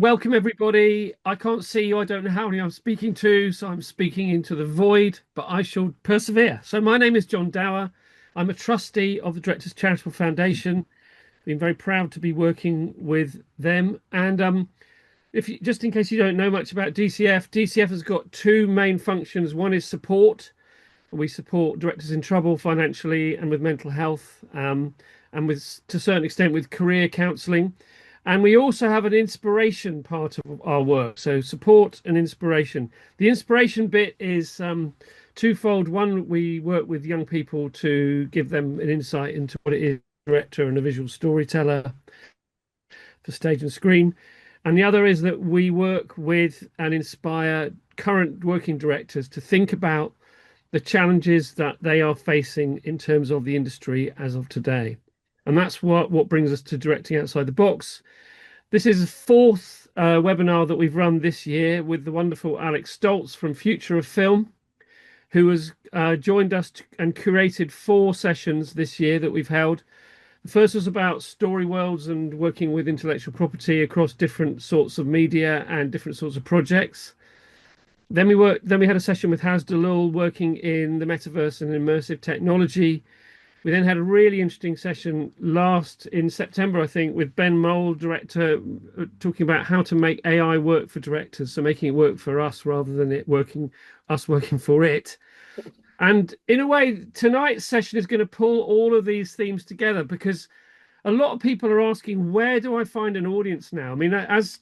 Welcome, everybody. I can't see you. I don't know how many I'm speaking to, so I'm speaking into the void, but I shall persevere. So, my name is John Dower. I'm a trustee of the Directors Charitable Foundation. Been very proud to be working with them. And if you, just in case you don't know much about DCF, DCF has got two main functions. One is support. We support directors in trouble financially and with mental health, and with to a certain extent with career counselling. And we also have an inspiration part of our work. So support and inspiration. The inspiration bit is twofold. One, we work with young people to give them an insight into what it is, director and a visual storyteller for stage and screen. And the other is that we work with and inspire current working directors to think about the challenges that they are facing in terms of the industry as of today. And that's what brings us to directing outside the box. This is the fourth webinar that we've run this year with the wonderful Alex Stolz from Future of Film, who has joined us and curated four sessions this year that we've held. The first was about story worlds and working with intellectual property across different sorts of media and different sorts of projects. Then we had a session with Haz Dalul working in the metaverse and immersive technology. We then had a really interesting session last in September, I think, with Ben Mole, director, talking about how to make AI work for directors, so making it work for us rather than us working for it. And in a way, tonight's session is going to pull all of these themes together because a lot of people are asking, where do I find an audience now? I mean, as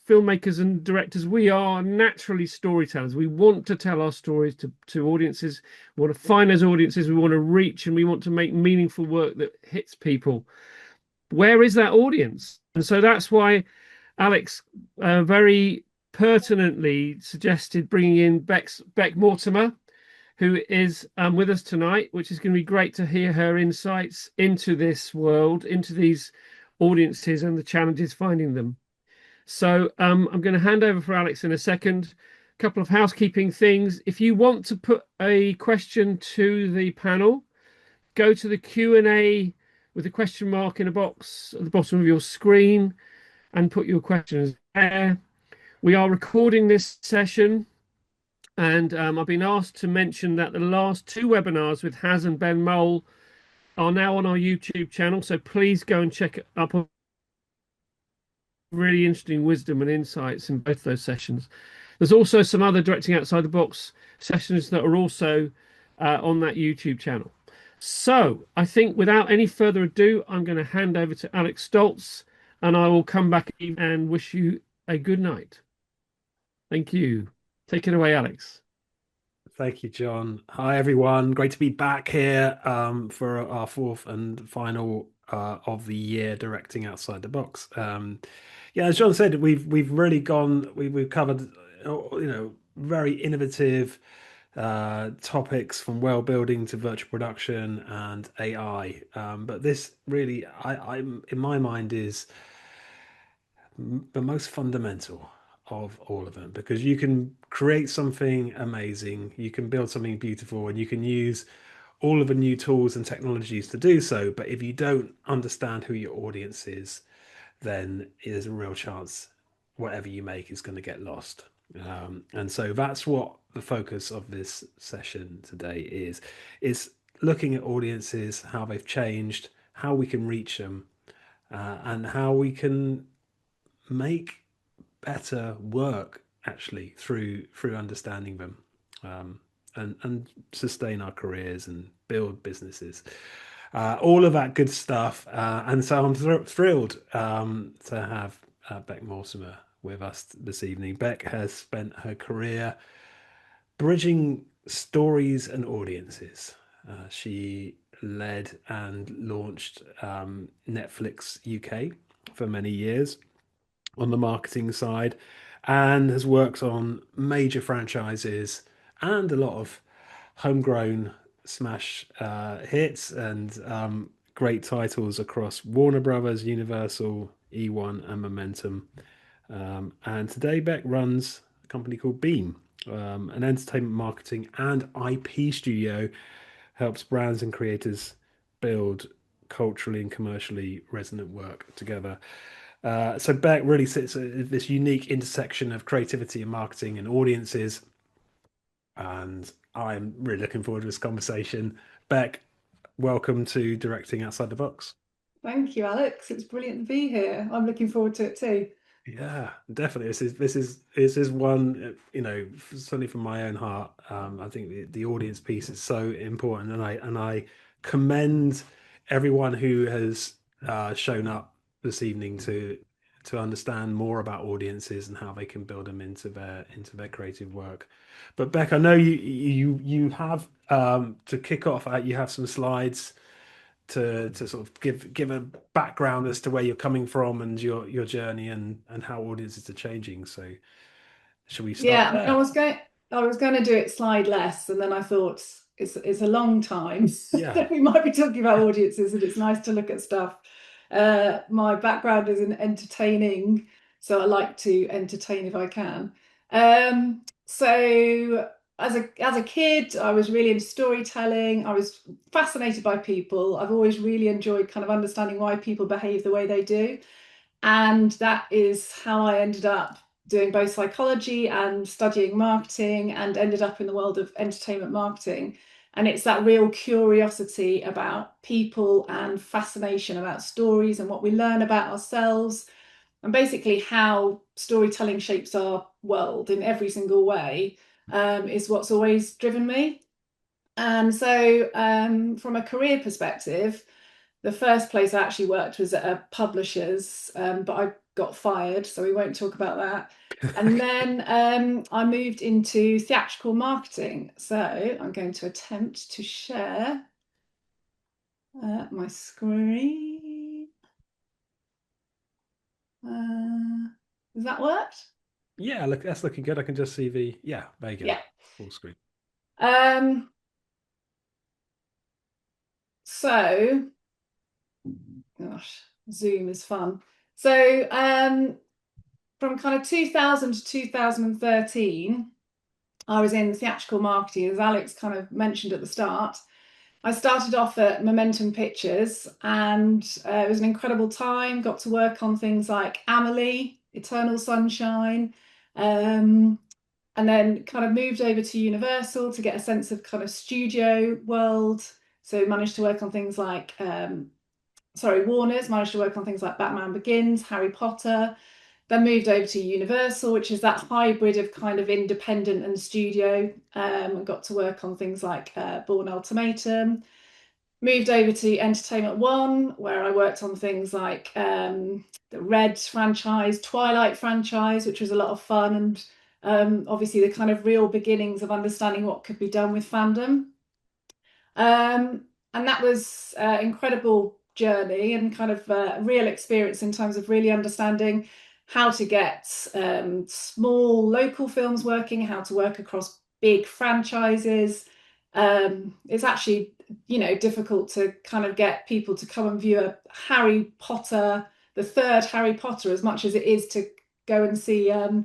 filmmakers and directors, we are naturally storytellers. We want to tell our stories to audiences. We want to find those audiences. We want to reach, and we want to make meaningful work that hits people. Where is that audience? And so that's why Alex very pertinently suggested bringing in Bec Mortimer, who is with us tonight, which is going to be great to hear her insights into this world, into these audiences and the challenges finding them. So I'm going to hand over for Alex in a second. A couple of housekeeping things. If you want to put a question to the panel, go to the Q&A with a question mark in a box at the bottom of your screen and put your questions there. We are recording this session. And I've been asked to mention that the last two webinars with Haz and Ben Mole are now on our YouTube channel. So please go and check up on really interesting wisdom and insights in both those sessions. There's also some other directing outside the box sessions that are also on that YouTube channel. So I think without any further ado, I'm going to hand over to Alex Stolz, and I will come back and wish you a good night. Thank you. Take it away, Alex. Thank you, John. Hi, everyone. Great to be back here for our fourth and final of the year directing outside the box. Yeah, as John said, we've really gone. We've covered very innovative topics from world building to virtual production and AI. But this really, I'm in my mind, is the most fundamental of all of them, because you can create something amazing, you can build something beautiful, and you can use all of the new tools and technologies to do so. But if you don't understand who your audience is, then there's a real chance whatever you make is going to get lost. And so that's what the focus of this session today is looking at audiences, how they've changed, how we can reach them, and how we can make better work actually through understanding them, and sustain our careers and build businesses, all of that good stuff. And so I'm thrilled to have Bec Mortimer with us this evening. Bec has spent her career bridging stories and audiences. She led and launched Netflix UK for many years on the marketing side, and has worked on major franchises and a lot of homegrown smash hits and great titles across Warner Brothers, Universal, E1, and Momentum. And today Bec runs a company called Beam, an entertainment marketing and IP studio, helps brands and creators build culturally and commercially resonant work together. So Bec really sits at this unique intersection of creativity and marketing and audiences. And I'm really looking forward to this conversation. Bec, welcome to Directing Outside the Box. Thank you, Alex. It's brilliant to be here. I'm looking forward to it too. Yeah, definitely. This is one, certainly from my own heart. I think the audience piece is so important, and I commend everyone who has shown up this evening to understand more about audiences and how they can build them into their creative work. But Bec, I know you have to kick off. You have some slides to sort of give a background as to where you're coming from and your journey and how audiences are changing. So should we start Yeah, there? I was going to do it slide less, and then I thought it's a long time Yeah. that we might be talking about audiences, and it's nice to look at stuff. My background is in entertaining, so I like to entertain if I can. So as a kid, I was really into storytelling. I was fascinated by people. I've always really enjoyed kind of understanding why people behave the way they do. And that is how I ended up doing both psychology and studying marketing, and ended up in the world of entertainment marketing. And it's that real curiosity about people and fascination about stories and what we learn about ourselves, and basically how storytelling shapes our world in every single way, is what's always driven me. And so from a career perspective, the first place I actually worked was at a publisher's, but I got fired, so we won't talk about that. And then I moved into theatrical marketing. So I'm going to attempt to share my screen. Does that work? Yeah, look, that's looking good. I can just see there you go. Yeah. Full screen. So, gosh, Zoom is fun. So from kind of 2000 to 2013, I was in theatrical marketing, as Alex kind of mentioned at the start. I started off at Momentum Pictures, and it was an incredible time. Got to work on things like Amelie, Eternal Sunshine, and then kind of moved over to Universal to get a sense of kind of studio world. So managed to work on things like, Warner's, managed to work on things like Batman Begins, Harry Potter. Then moved over to Universal, which is that hybrid of kind of independent and studio, and got to work on things like Bourne Ultimatum. Moved over to Entertainment One, where I worked on things like the Red franchise, Twilight franchise, which was a lot of fun, and obviously the kind of real beginnings of understanding what could be done with fandom. And that was an incredible journey and kind of a real experience in terms of really understanding how to get small local films working, how to work across big franchises. It's actually, difficult to kind of get people to come and view a Harry Potter, the third Harry Potter, as much as it is to go and see a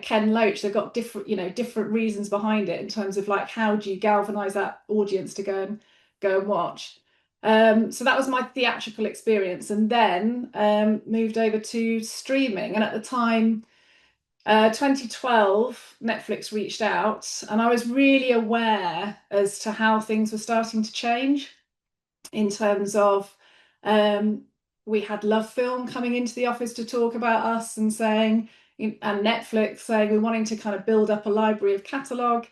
Ken Loach. They've got different reasons behind it in terms of like, how do you galvanize that audience to go and watch. So that was my theatrical experience, and then moved over to streaming. And at the time, 2012, Netflix reached out, and I was really aware as to how things were starting to change in terms of we had Love Film coming into the office to talk about us and saying, and Netflix saying we're wanting to kind of build up a library of catalogue.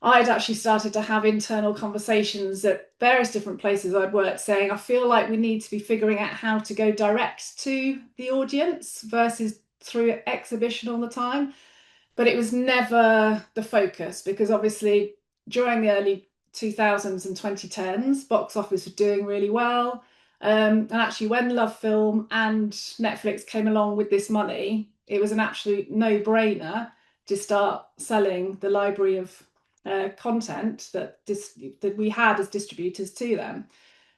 I'd actually started to have internal conversations at various different places I'd worked, saying I feel like we need to be figuring out how to go direct to the audience versus through exhibition all the time. But it was never the focus, because obviously during the early 2000s and 2010s, box office was doing really well. And actually, when Love Film and Netflix came along with this money, it was an absolute no-brainer to start selling the library of content that we had as distributors to them.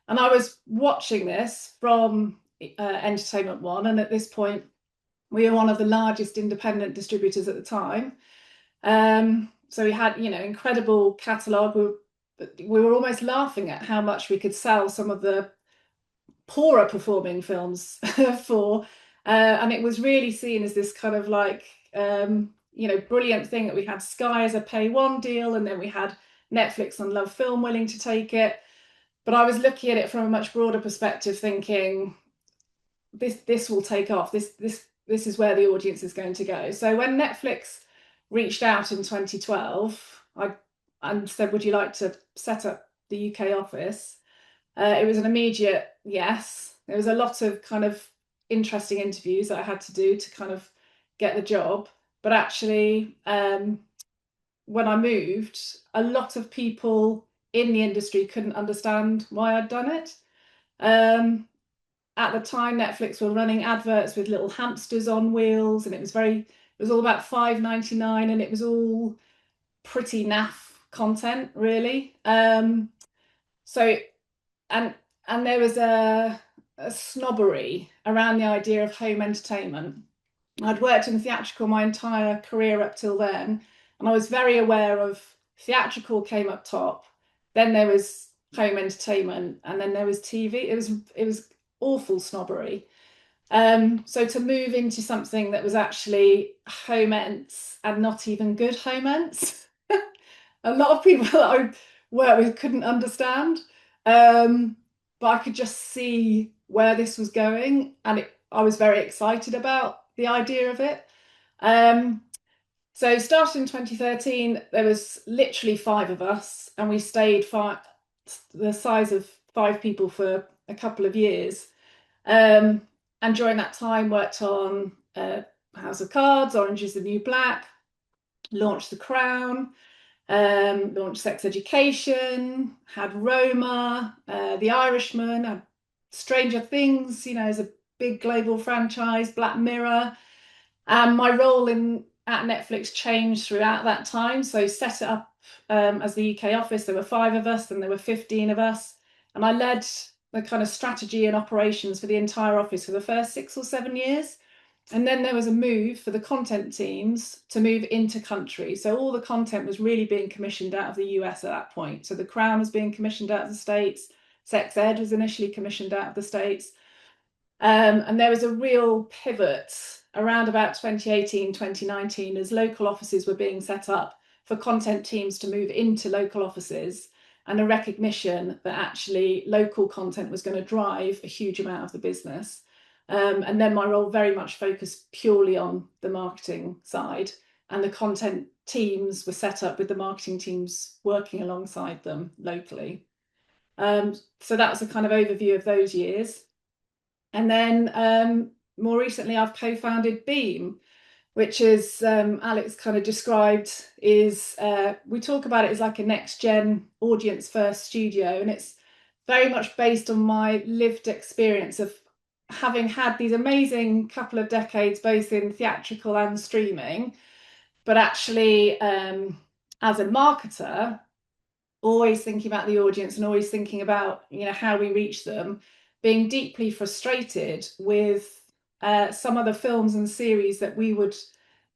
And I was watching this from Entertainment One, and at this point, we were one of the largest independent distributors at the time. So we had, incredible catalogue. We were almost laughing at how much we could sell some of the poorer performing films for. And it was really seen as this kind of like, brilliant thing that we had Sky as a pay one deal, and then we had Netflix and Love Film willing to take it. But I was looking at it from a much broader perspective, thinking this will take off. This is where the audience is going to go. So when Netflix reached out in 2012, and said, "Would you like to set up the UK office?" It was an immediate yes. There was a lot of kind of interesting interviews that I had to do to kind of get the job. But actually, when I moved, a lot of people in the industry couldn't understand why I'd done it. At the time, Netflix were running adverts with little hamsters on wheels, and it was all about $5.99, and it was all pretty naff content, really. So and there was a snobbery around the idea of home entertainment. I'd worked in theatrical my entire career up till then, and I was very aware of theatrical came up top, then there was home entertainment, and then there was TV. It was awful snobbery. So to move into something that was actually home ents and not even good home ents, a lot of people that I worked with couldn't understand. But I could just see where this was going, and I was very excited about the idea of it. So started in 2013, there was literally 5 of us, and we stayed the size of 5 people for a couple of years. And during that time, worked on House of Cards, Orange is the New Black, launched The Crown, launched Sex Education, had Roma, The Irishman, had Stranger Things, as a big global franchise, Black Mirror. And my role at Netflix changed throughout that time. So set it up as the UK office. There were 5 of us, then there were 15 of us. And I led the kind of strategy and operations for the entire office for the first 6 or 7 years. And then there was a move for the content teams to move into country. So all the content was really being commissioned out of the US at that point. So The Crown was being commissioned out of the States. Sex Ed was initially commissioned out of the States. And there was a real pivot around about 2018, 2019, as local offices were being set up for content teams to move into local offices, and a recognition that actually local content was going to drive a huge amount of the business. And then my role very much focused purely on the marketing side, and the content teams were set up with the marketing teams working alongside them locally. So that was a kind of overview of those years. And then more recently, I've co-founded Beam, which is Alex kind of described, is we talk about it as like a next-gen audience-first studio, and it's very much based on my lived experience of having had these amazing couple of decades both in theatrical and streaming, but actually as a marketer, always thinking about the audience and always thinking about how we reach them, being deeply frustrated with some of the films and series that we would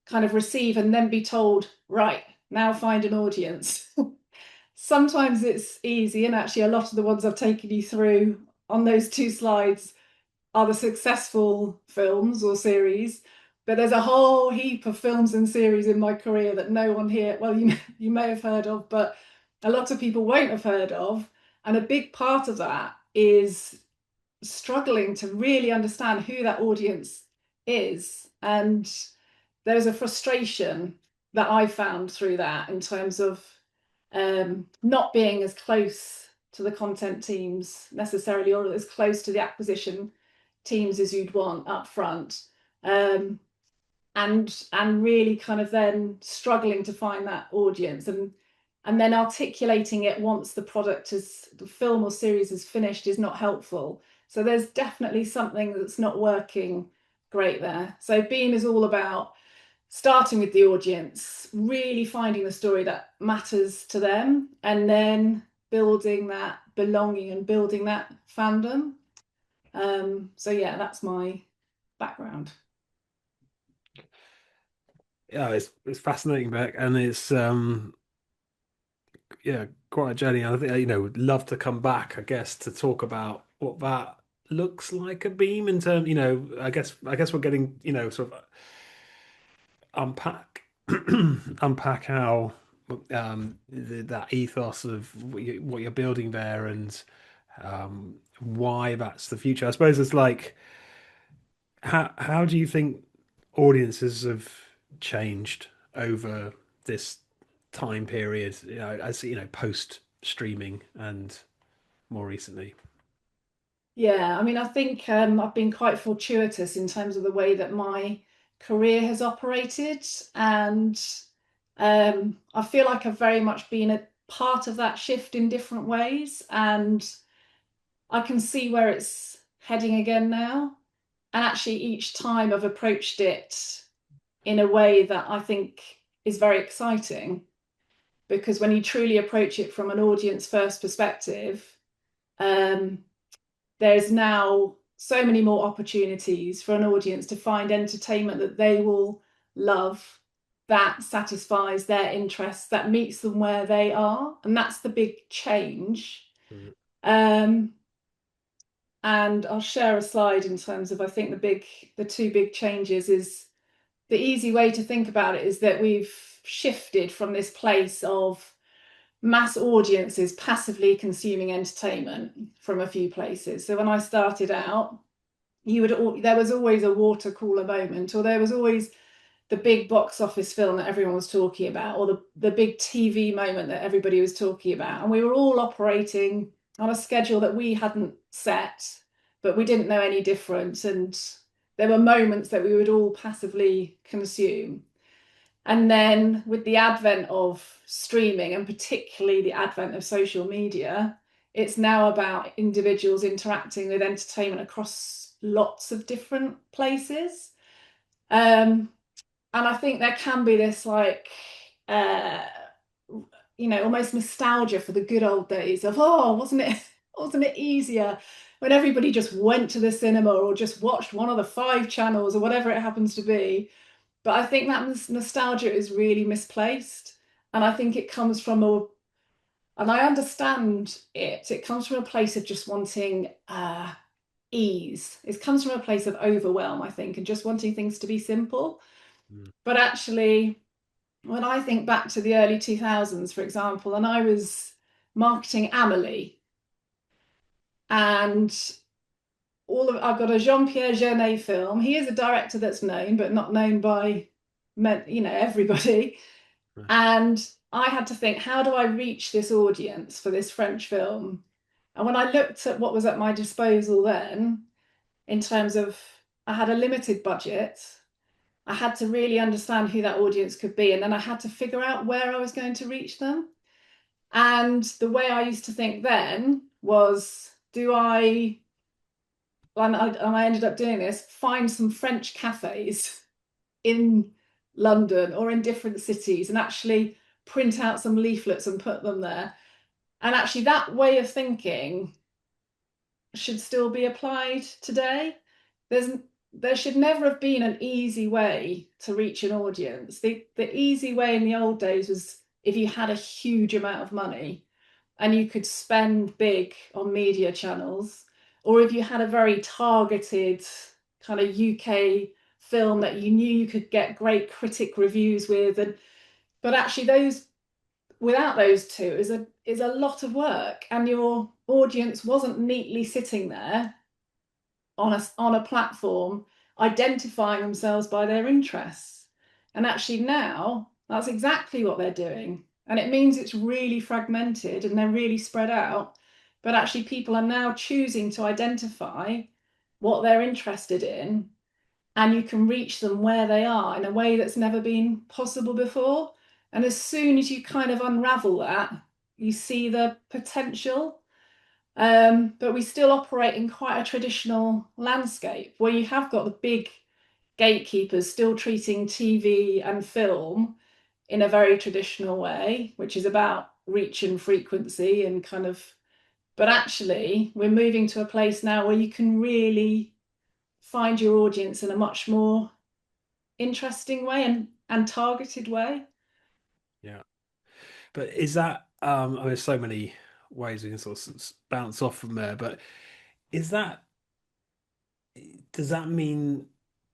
kind of receive and then be told, right, now find an audience. Sometimes it's easy, and actually a lot of the ones I've taken you through on those 2 slides are the successful films or series, but there's a whole heap of films and series in my career that no one here, well, you may have heard of, but a lot of people won't have heard of. And a big part of that is struggling to really understand who that audience is. And there's a frustration that I found through that in terms of not being as close to the content teams necessarily, or as close to the acquisition teams as you'd want up front, and really kind of then struggling to find that audience, and then articulating it once the film or series is finished is not helpful. So there's definitely something that's not working great there. So Beam is all about starting with the audience, really finding the story that matters to them, and then building that belonging and building that fandom. So yeah, that's my background. Yeah, it's fascinating, Bec, and it's quite a journey. I think would love to come back, I guess, to talk about what that looks like a beam in terms, you know, I guess we're getting, you know, sort of unpack unpack how that ethos of what you're building there, and why that's the future. I suppose it's like, how do you think audiences have changed over this time period, you know, as you know, post streaming and more recently? Yeah, I mean, I think I've been quite fortuitous in terms of the way that my career has operated, and I feel like I've very much been a part of that shift in different ways, and I can see where it's heading again now. And actually, each time I've approached it in a way that I think is very exciting, because when you truly approach it from an audience first perspective, um, there's now so many more opportunities for an audience to find entertainment that they will love, that satisfies their interests, that meets them where they are. And that's the big change. Mm. Um, and I'll share a slide in terms of, I think the two big changes is, the easy way to think about it is that we've shifted from this place of mass audiences passively consuming entertainment from a few places. So when I started out, there was always a water cooler moment, or there was always the big box office film that everyone was talking about, or the big TV moment that everybody was talking about. And we were all operating on a schedule that we hadn't set, but we didn't know any different. And there were moments that we would all passively consume. And then with the advent of streaming, and particularly the advent of social media, it's now about individuals interacting with entertainment across lots of different places. And I think there can be this like, uh, almost nostalgia for the good old days of, oh, wasn't it easier when everybody just went to the cinema or just watched one of the 5 channels or whatever it happens to be. But I think that nostalgia is really misplaced. And I think it comes from and I understand it, it comes from a place of just wanting ease. It comes from a place of overwhelm, I think, and just wanting things to be simple. Mm. But actually, when I think back to the early 2000s, for example, and I was marketing Amelie, and I've got a Jean-Pierre Jeunet film. He is a director that's known, but not known by everybody. Right. And I had to think, how do I reach this audience for this French film? And when I looked at what was at my disposal then, in terms of, I had a limited budget, I had to really understand who that audience could be. And then I had to figure out where I was going to reach them. And the way I used to think then was, and I ended up doing this, find some French cafes in London or in different cities and actually print out some leaflets and put them there. And actually, that way of thinking should still be applied today. There should never have been an easy way to reach an audience. The easy way in the old days was if you had a huge amount of money and you could spend big on media channels, or if you had a very targeted kind of UK film that you knew you could get great critic reviews with. But actually, without those two is a lot of work, and your audience wasn't neatly sitting there on a platform identifying themselves by their interests. And actually now that's exactly what they're doing. And it means it's really fragmented and they're really spread out. But actually people are now choosing to identify what they're interested in, and you can reach them where they are in a way that's never been possible before. And as soon as you kind of unravel that, you see the potential. But we still operate in quite a traditional landscape where you have got the big gatekeepers still treating TV and film in a very traditional way, which is about reach and frequency and kind of, but actually we're moving to a place now where you can really find your audience in a much more interesting way and targeted way. Yeah. But is that, I mean, there's so many ways we can sort of bounce off from there, but is that does that mean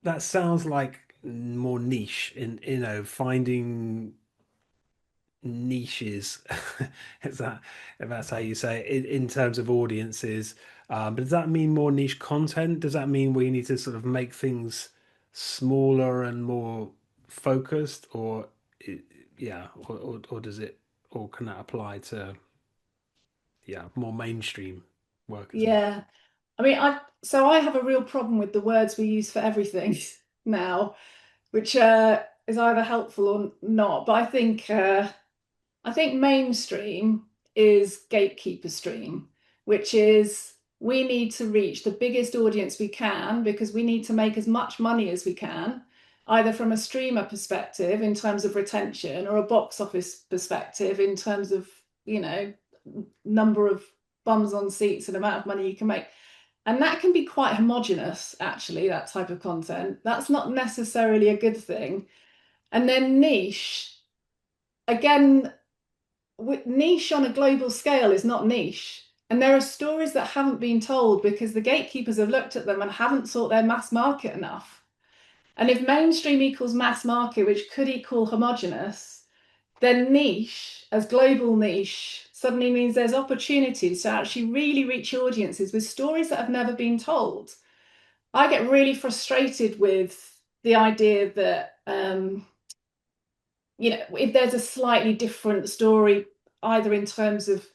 that sounds like more niche in, finding niches, is that, if that's how you say it, in terms of audiences? But does that mean more niche content? Does that mean we need to sort of make things smaller and more focused, or yeah, or does it, or can that apply to, yeah, more mainstream work as well? Yeah. I mean, I have a real problem with the words we use for everything now, which is either helpful or not. But I think mainstream is gatekeeper stream, which is we need to reach the biggest audience we can because we need to make as much money as we can, either from a streamer perspective in terms of retention or a box office perspective in terms of, you know, number of bums on seats and amount of money you can make. And that can be quite homogenous, actually, that type of content. That's not necessarily a good thing. And then niche, again, niche on a global scale is not niche. And there are stories that haven't been told because the gatekeepers have looked at them and haven't thought they're mass market enough. And if mainstream equals mass market, which could equal homogenous, then niche as global niche suddenly means there's opportunities to actually really reach audiences with stories that have never been told. I get really frustrated with the idea that you know, if there's a slightly different story, either in terms of,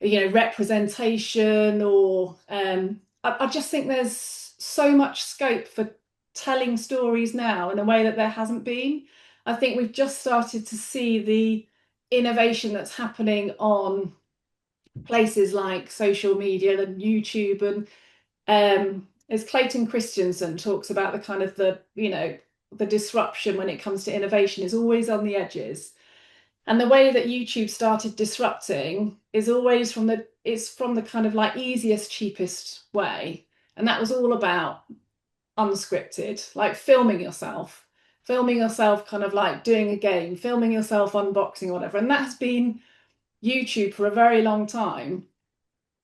you know, representation or I just think there's so much scope for telling stories now in a way that there hasn't been. I think we've just started to see the innovation that's happening on places like social media and YouTube, and as Clayton Christensen talks about, the kind of the, you know, the disruption when it comes to innovation is always on the edges. And the way that YouTube started disrupting is always from the kind of like easiest, cheapest way. And that was all about unscripted, like filming yourself kind of like doing a game, filming yourself unboxing or whatever. And that's been YouTube for a very long time.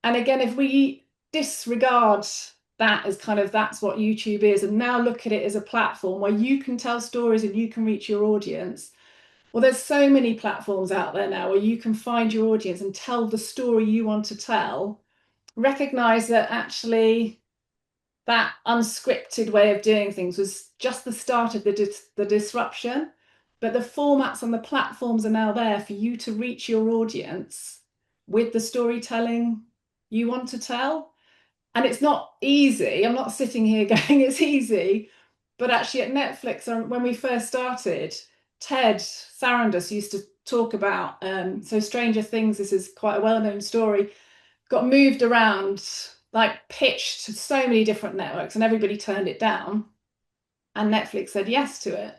And again, if we disregard that as kind of that's what YouTube is, and now look at it as a platform where you can tell stories and you can reach your audience. Well, there's so many platforms out there now where you can find your audience and tell the story you want to tell. Recognize that actually that unscripted way of doing things was just the start of the disruption, but the formats and the platforms are now there for you to reach your audience with the storytelling you want to tell. And it's not easy. I'm not sitting here going it's easy, but actually at Netflix, when we first started, Ted Sarandos used to talk about, so Stranger Things, this is quite a well-known story, got moved around, like pitched to so many different networks, and everybody turned it down. And Netflix said yes to it.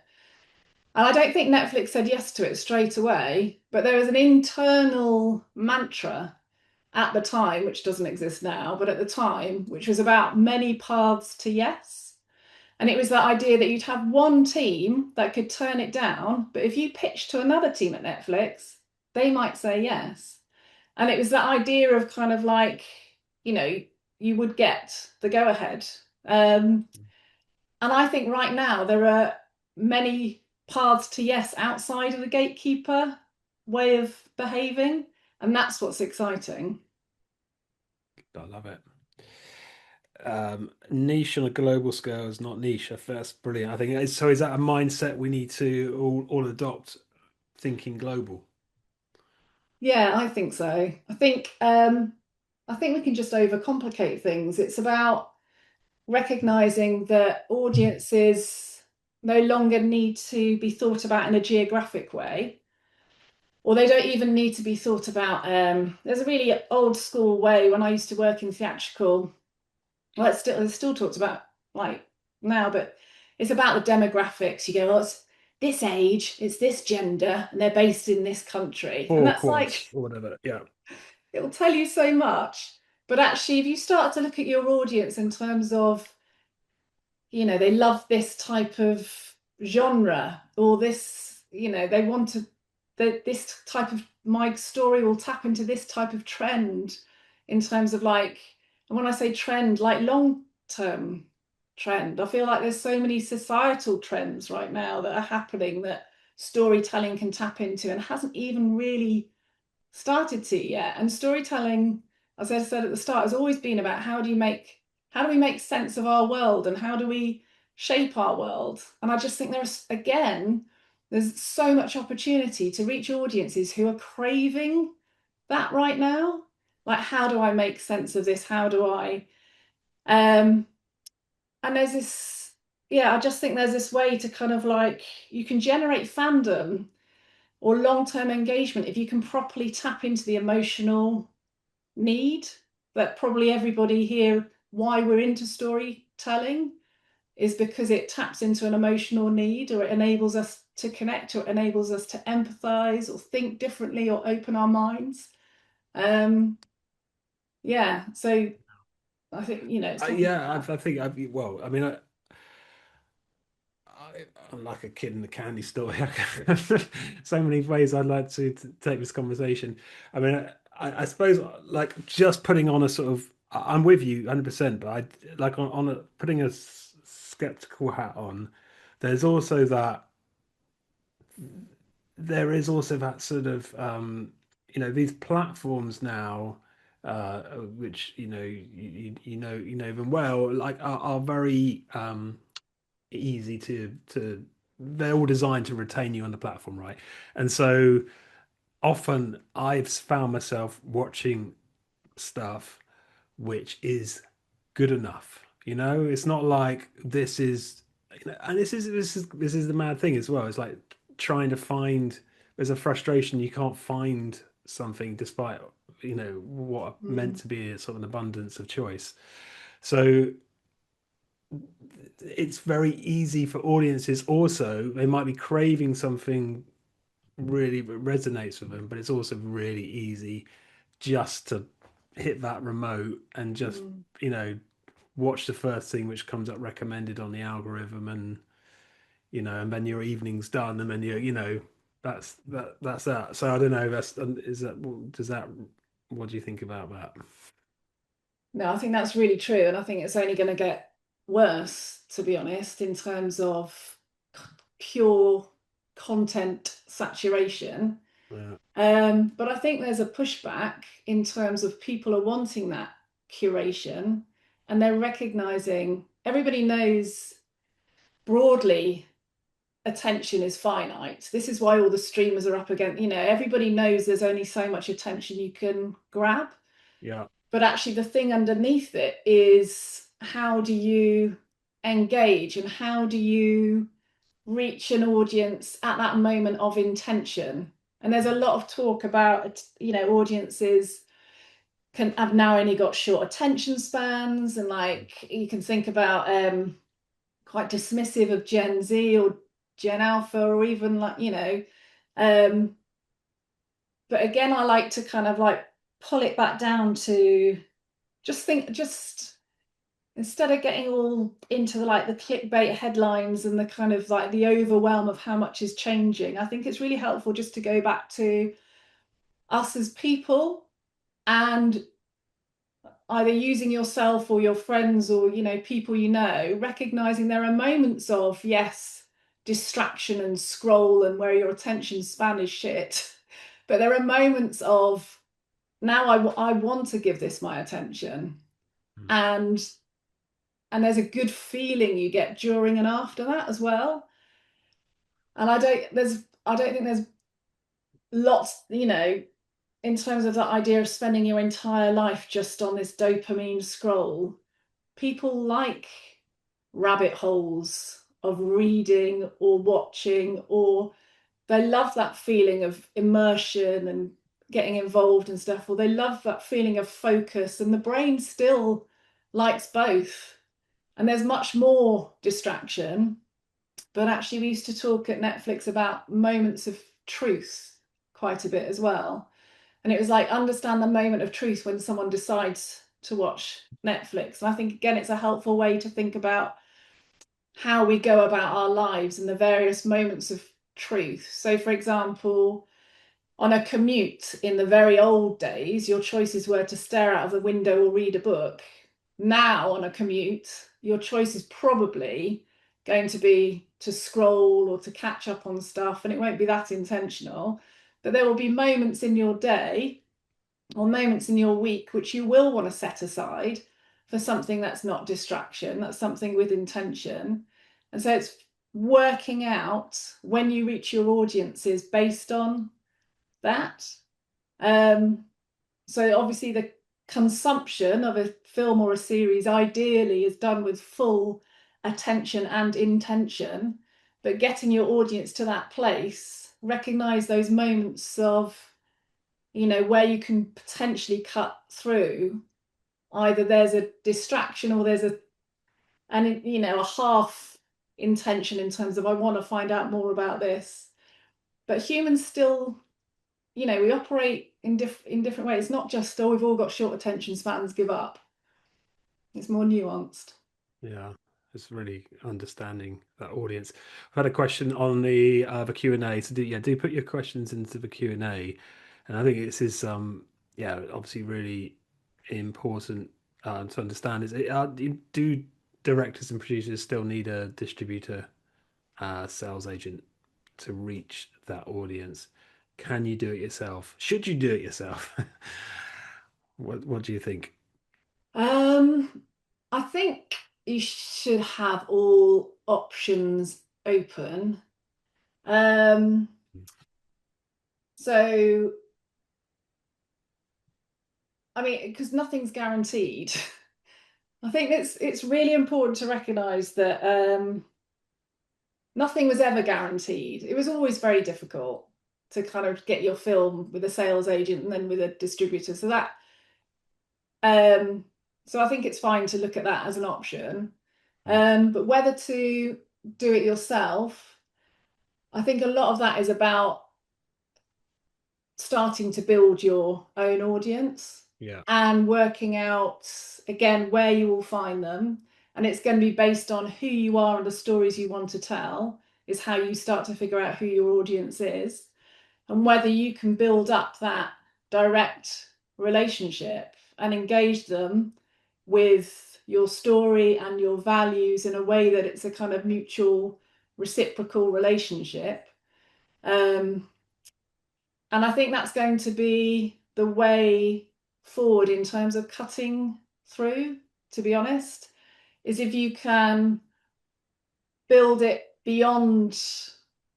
And I don't think Netflix said yes to it straight away, but there was an internal mantra at the time, which doesn't exist now, but at the time, which was about many paths to yes. And it was that idea that you'd have one team that could turn it down, but if you pitched to another team at Netflix, they might say yes. And it was that idea of kind of like, you know, you would get the go ahead. And I think right now there are many paths to yes outside of the gatekeeper way of behaving. And that's what's exciting. I love it. Niche on a global scale is not niche. That's brilliant. I think so. Is that a mindset we need to all adopt, thinking global? Yeah, I think so. I think we can just overcomplicate things. It's about recognizing that audiences no longer need to be thought about in a geographic way, or they don't even need to be thought about. There's a really old school way when I used to work in theatrical. Well, it's still talked about like now, but it's about the demographics. You go, well, it's this age, it's this gender, and they're based in this country, and Or that's like quads, or whatever. Yeah. it will tell you so much. But actually, if you start to look at your audience in terms of, you know, they love this type of genre, or this, you know, they want to, this type of, my story will tap into this type of trend in terms of like, and when I say trend, like long term trend. I feel like there's so many societal trends right now that are happening that storytelling can tap into and hasn't even really started to yet. And storytelling, as I said at the start, has always been about how do we make sense of our world and how do we shape our world. And I just think there's so much opportunity to reach audiences who are craving that right now. Like, how do I make sense of this? How do I and there's this, yeah, I just think there's this way to kind of like, you can generate fandom or long-term engagement if you can properly tap into the emotional need that probably everybody here, why we're into storytelling is because it taps into an emotional need, or it enables us to connect, or it enables us to empathize or think differently or open our minds. Yeah, so I think, it's I think well, I mean, I'm like a kid in the candy store. So many ways I'd like to take this conversation. I mean, I suppose like just putting on a sort of, I'm with you 100%, but I like on putting a skeptical hat on. There's also that there is also that sort of these platforms now, which you know them well, like are very easy to they're all designed to retain you on the platform, right? And so often I've found myself watching stuff which is good enough. It's not like this is, and this is the mad thing as well. It's like trying to find. There's a frustration you can't find something despite what meant to be a sort of an abundance of choice. So it's very easy for audiences. Also, they might be craving something really that resonates with them, but it's also really easy just to hit that remote and just watch the first thing which comes up recommended on the algorithm, and then your evening's done, and then that's that. So I don't know, what do you think about that? No, I think that's really true, and I think it's only going to get worse, to be honest, in terms of pure content saturation. Yeah. But I think there's a pushback in terms of people are wanting that curation, and they're recognizing, everybody knows broadly attention is finite. This is why all the streamers are up against, everybody knows there's only so much attention you can grab. Yeah. But actually the thing underneath it is, how do you engage and how do you reach an audience at that moment of intention? And there's a lot of talk about, audiences have now only got short attention spans, and like you can think about quite dismissive of Gen Z or Gen Alpha, or even like, but again, I like to kind of like pull it back down to just instead of getting all into the clickbait headlines and the kind of like the overwhelm of how much is changing, I think it's really helpful just to go back to us as people, and either using yourself or your friends or people recognizing there are moments of, yes, distraction and scroll and where your attention span is shit, but there are moments of, now I want to give this my attention, and there's a good feeling you get during and after that as well. And I don't think there's lots, in terms of that idea of spending your entire life just on this dopamine scroll. People like rabbit holes of reading or watching, or they love that feeling of immersion and getting involved and stuff, or they love that feeling of focus, and the brain still likes both. And there's much more distraction, but actually we used to talk at Netflix about moments of truth quite a bit as well. And it was like, understand the moment of truth when someone decides to watch Netflix. And I think, again, it's a helpful way to think about how we go about our lives and the various moments of truth. So, for example, on a commute in the very old days, your choices were to stare out of the window or read a book. now on a commute, your choice is probably going to be to scroll or to catch up on stuff, and it won't be that intentional. But there will be moments in your day or moments in your week which you will want to set aside for something that's not distraction, that's something with intention. And so it's working out when you reach your audiences based on that. So obviously the consumption of a film or a series ideally is done with full attention and intention, but getting your audience to that place, recognize those moments of, where you can potentially cut through. Either there's a distraction or there's a half intention in terms of I want to find out more about this. But humans still, we operate in different ways. It's not just, we've all got short attention spans, give up. It's more nuanced. Yeah, it's really understanding that audience. I've had a question on the Q&A. So do put your questions into the Q&A, and I think this is obviously really important to understand. Do directors and producers still need a distributor, sales agent to reach that audience? Can you do it yourself? Should you do it yourself? What do you think? I think you should have all options open. So, I mean, because nothing's guaranteed. I think it's really important to recognize that nothing was ever guaranteed. It was always very difficult to kind of get your film with a sales agent and then with a distributor. So I think it's fine to look at that as an option. But whether to do it yourself, I think a lot of that is about starting to build your own audience. Yeah. And working out, again, where you will find them. And it's going to be based on who you are and the stories you want to tell, is how you start to figure out who your audience is, and whether you can build up that direct relationship and engage them with your story and your values in a way that it's a kind of mutual reciprocal relationship. And I think that's going to be the way forward in terms of cutting through, to be honest, is if you can build it beyond,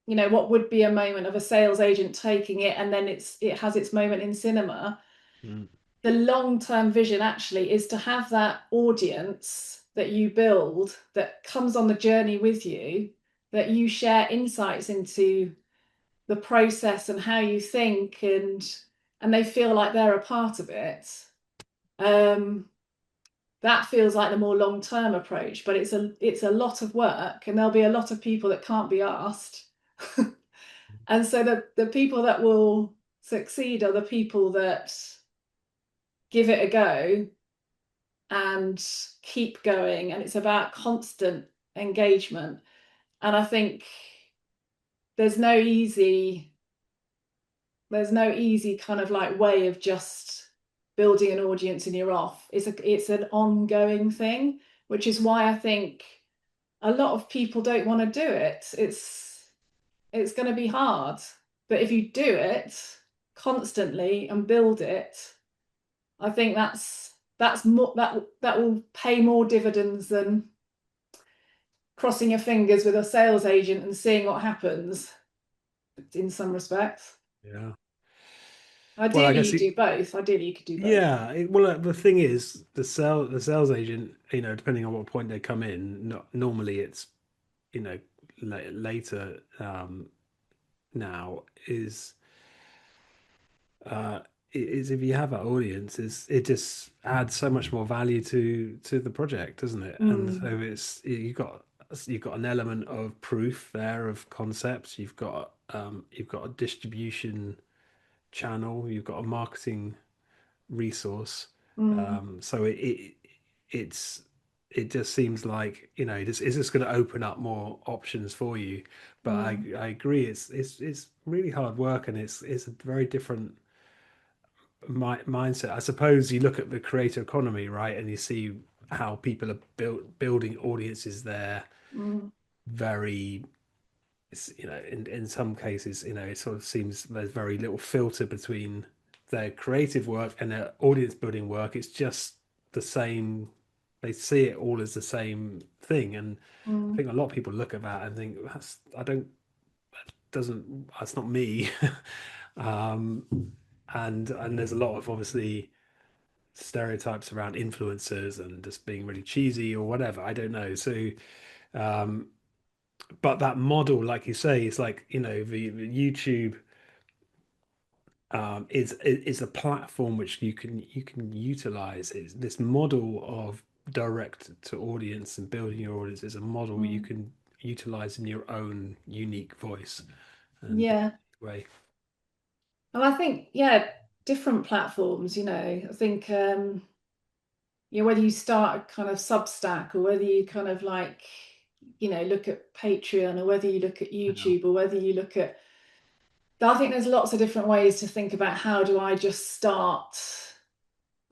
what would be a moment of a sales agent taking it and then it has its moment in cinema. The long-term vision actually is to have that audience that you build that comes on the journey with you, that you share insights into the process and how you think, and they feel like they're a part of it. That feels like the more long-term approach, but it's a lot of work, and there'll be a lot of people that can't be asked. And so the people that will succeed are the people that give it a go and keep going, and it's about constant engagement. And I think there's no easy kind of like way of just building an audience and you're off. It's an ongoing thing, which is why I think a lot of people don't want to do it. It's going to be hard, but if you do it constantly and build it, I think that's more, that will pay more dividends than crossing your fingers with a sales agent and seeing what happens, in some respects. Yeah. Ideally, you do both. Ideally, you could do both. Yeah. The thing is, the sales agent, depending on what point they come in, normally it's, later now is if you have that audience, it just adds so much more value to the project, doesn't it? And so you've got an element of proof there of concepts. You've got a distribution channel. You've got a marketing resource. So it just seems like it's just going to open up more options for you. But I agree, it's really hard work, and it's a very different mindset. I suppose you look at the creator economy, right, and you see how people are building audiences there very, in some cases, it sort of seems there's very little filter between their creative work and their audience building work. It's just the same. They see it all as the same thing, and I think a lot of people look at that and think that's not me. And there's a lot of obviously stereotypes around influencers and just being really cheesy or whatever. I don't know. So, but that model, like you say, is like, the YouTube is a platform which you can utilize. It's this model of direct to audience and building your audience is a model you can utilize in your own unique voice and way. And I think, different platforms, I think, whether you start a kind of Substack or whether you kind of like, look at Patreon or whether you look at YouTube or whether you look at, I think there's lots of different ways to think about how do I just start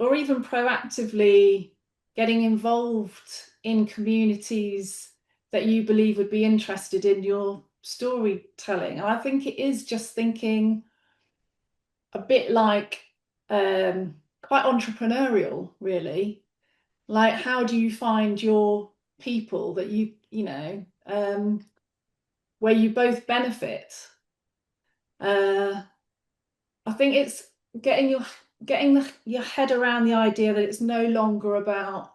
or even proactively getting involved in communities that you believe would be interested in your storytelling. And I think it is just thinking a bit like quite entrepreneurial, really. Like, how do you find your people that where you both benefit? I think it's getting your head around the idea that it's no longer about.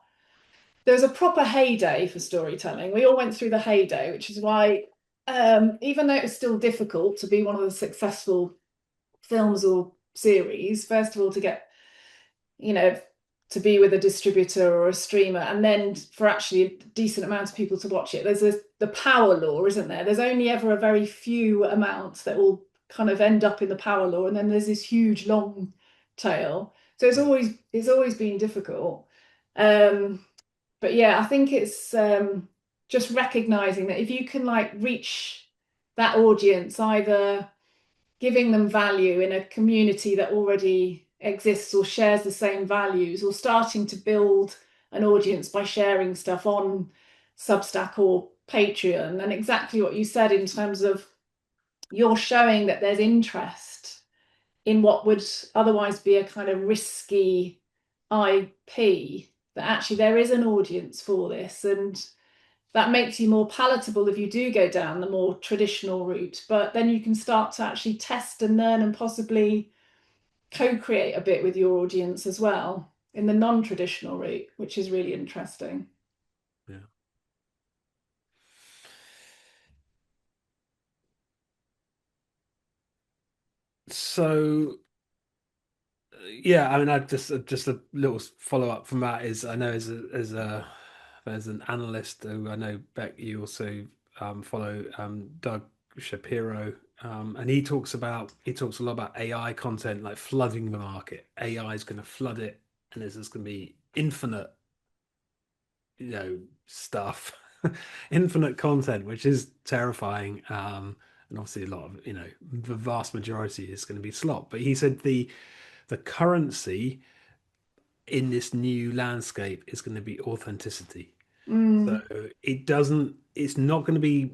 There's a proper heyday for storytelling. We all went through the heyday, which is why, even though it's still difficult to be one of the successful films or series, first of all, to get, to be with a distributor or a streamer, and then for actually a decent amount of people to watch it. There's the power law, isn't there? There's only ever a very few amounts that will kind of end up in the power law, and then there's this huge long tail. So it's always been difficult. But yeah, I think it's just recognizing that if you can like reach that audience, either giving them value in a community that already exists or shares the same values, or starting to build an audience by sharing stuff on Substack or Patreon, and exactly what you said in terms of you're showing that there's interest in what would otherwise be a kind of risky IP, that actually there is an audience for this, and that makes you more palatable if you do go down the more traditional route. But then you can start to actually test and learn and possibly co-create a bit with your audience as well in the non-traditional route, which is really interesting. Yeah. So yeah, I mean, I just a little follow up from that is, I know as an analyst who I know, Bec, you also follow, Doug Shapiro, and he talks a lot about AI content like flooding the market. AI is going to flood it, and there's just going to be infinite, stuff, infinite content, which is terrifying. And obviously a lot of, the vast majority is going to be slop. But he said the currency in this new landscape is going to be authenticity. So it's not going to be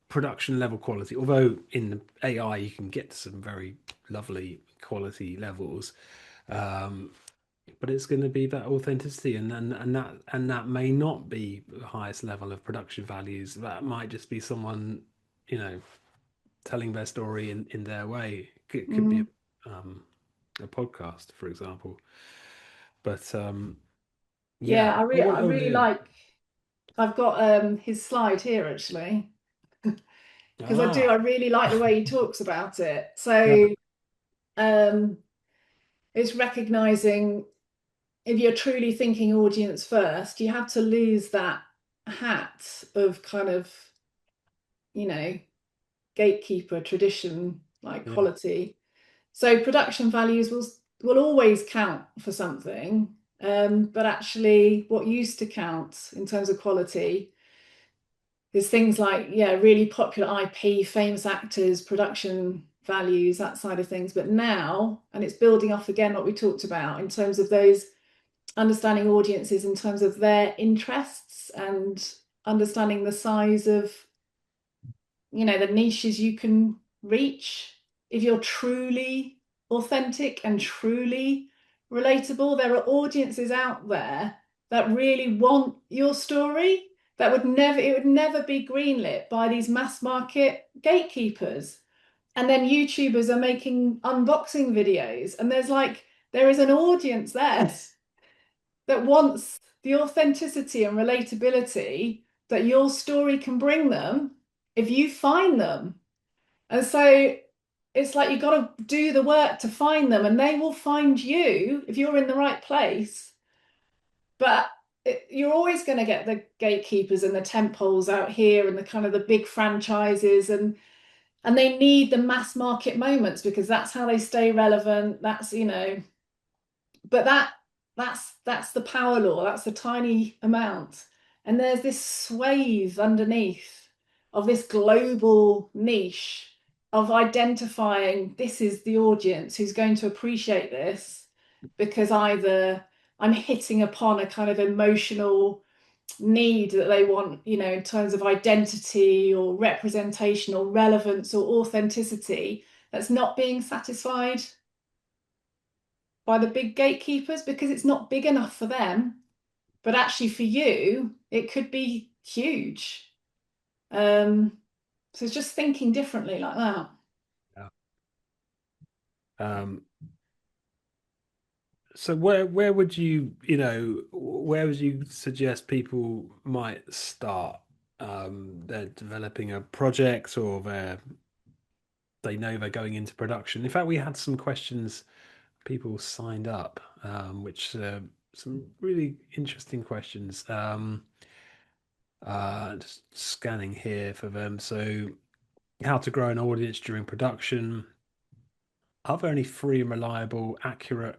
production level quality, although in the AI you can get to some very lovely quality levels, but it's going to be that authenticity, and that may not be the highest level of production values. That might just be someone, telling their story in their way. It could be a podcast, for example. But I really like. I've got his slide here actually, because I really like the way he talks about it. So it's recognizing, if you're truly thinking audience first, you have to lose that hat of kind of, gatekeeper tradition, like quality. So production values will always count for something, but actually what used to count in terms of quality is things like, really popular IP, famous actors, production values, that side of things. But now, and it's building off again what we talked about in terms of those understanding audiences in terms of their interests and understanding the size of, you know, the niches you can reach. If you're truly authentic and truly relatable, there are audiences out there that really want your story, that it would never be greenlit by these mass market gatekeepers. And then YouTubers are making unboxing videos, and there is an audience there that wants the authenticity and relatability that your story can bring them if you find them. And so it's like you've got to do the work to find them, and they will find you if you're in the right place. But you're always going to get the gatekeepers and the tentpoles out here and the kind of the big franchises, and they need the mass market moments because that's how they stay relevant. That's, you know, but that's the power law. That's the tiny amount. And there's this swathe underneath of this global niche of identifying this is the audience who's going to appreciate this, because either I'm hitting upon a kind of emotional need that they want, you know, in terms of identity or representation or relevance or authenticity, that's not being satisfied by the big gatekeepers because it's not big enough for them. But actually for you, it could be huge. So it's just thinking differently like that. Yeah. So where would you, you know, where would you suggest people might start? They're developing a project, or they know they're going into production. In fact, we had some questions people signed up, which some really interesting questions. Just scanning here for them. So, how to grow an audience during production? Are there any free and reliable, accurate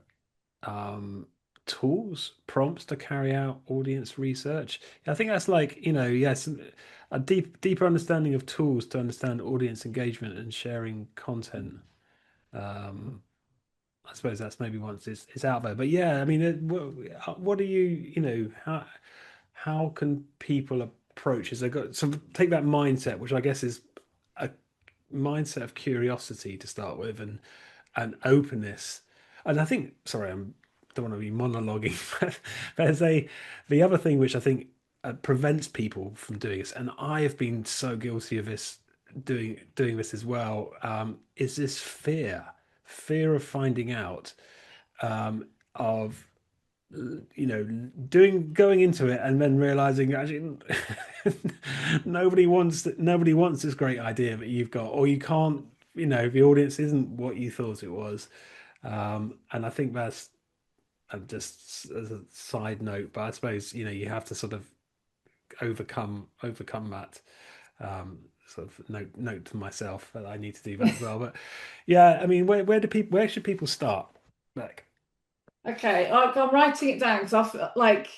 tools, prompts to carry out audience research? I think that's like, you know, yes, a deeper understanding of tools to understand audience engagement and sharing content. I suppose that's maybe once it's out there. But yeah, I mean, what do you know, how can people approach? Is they got so take that mindset, which I guess is a mindset of curiosity to start with, and openness. And I think, sorry, don't want to be monologuing, but the other thing which I think prevents people from doing this, and I have been so guilty of this, doing this as well, is this fear of finding out, of, you know, going into it and then realizing actually nobody wants this great idea that you've got, or you can't, you know, the audience isn't what you thought it was. And I think that's, just as a side note, but I suppose, you know, you have to sort of overcome that. Sort of note to myself that I need to do that as well. But yeah, I mean, where should people start? Like, okay, I'm writing it down because I feel like,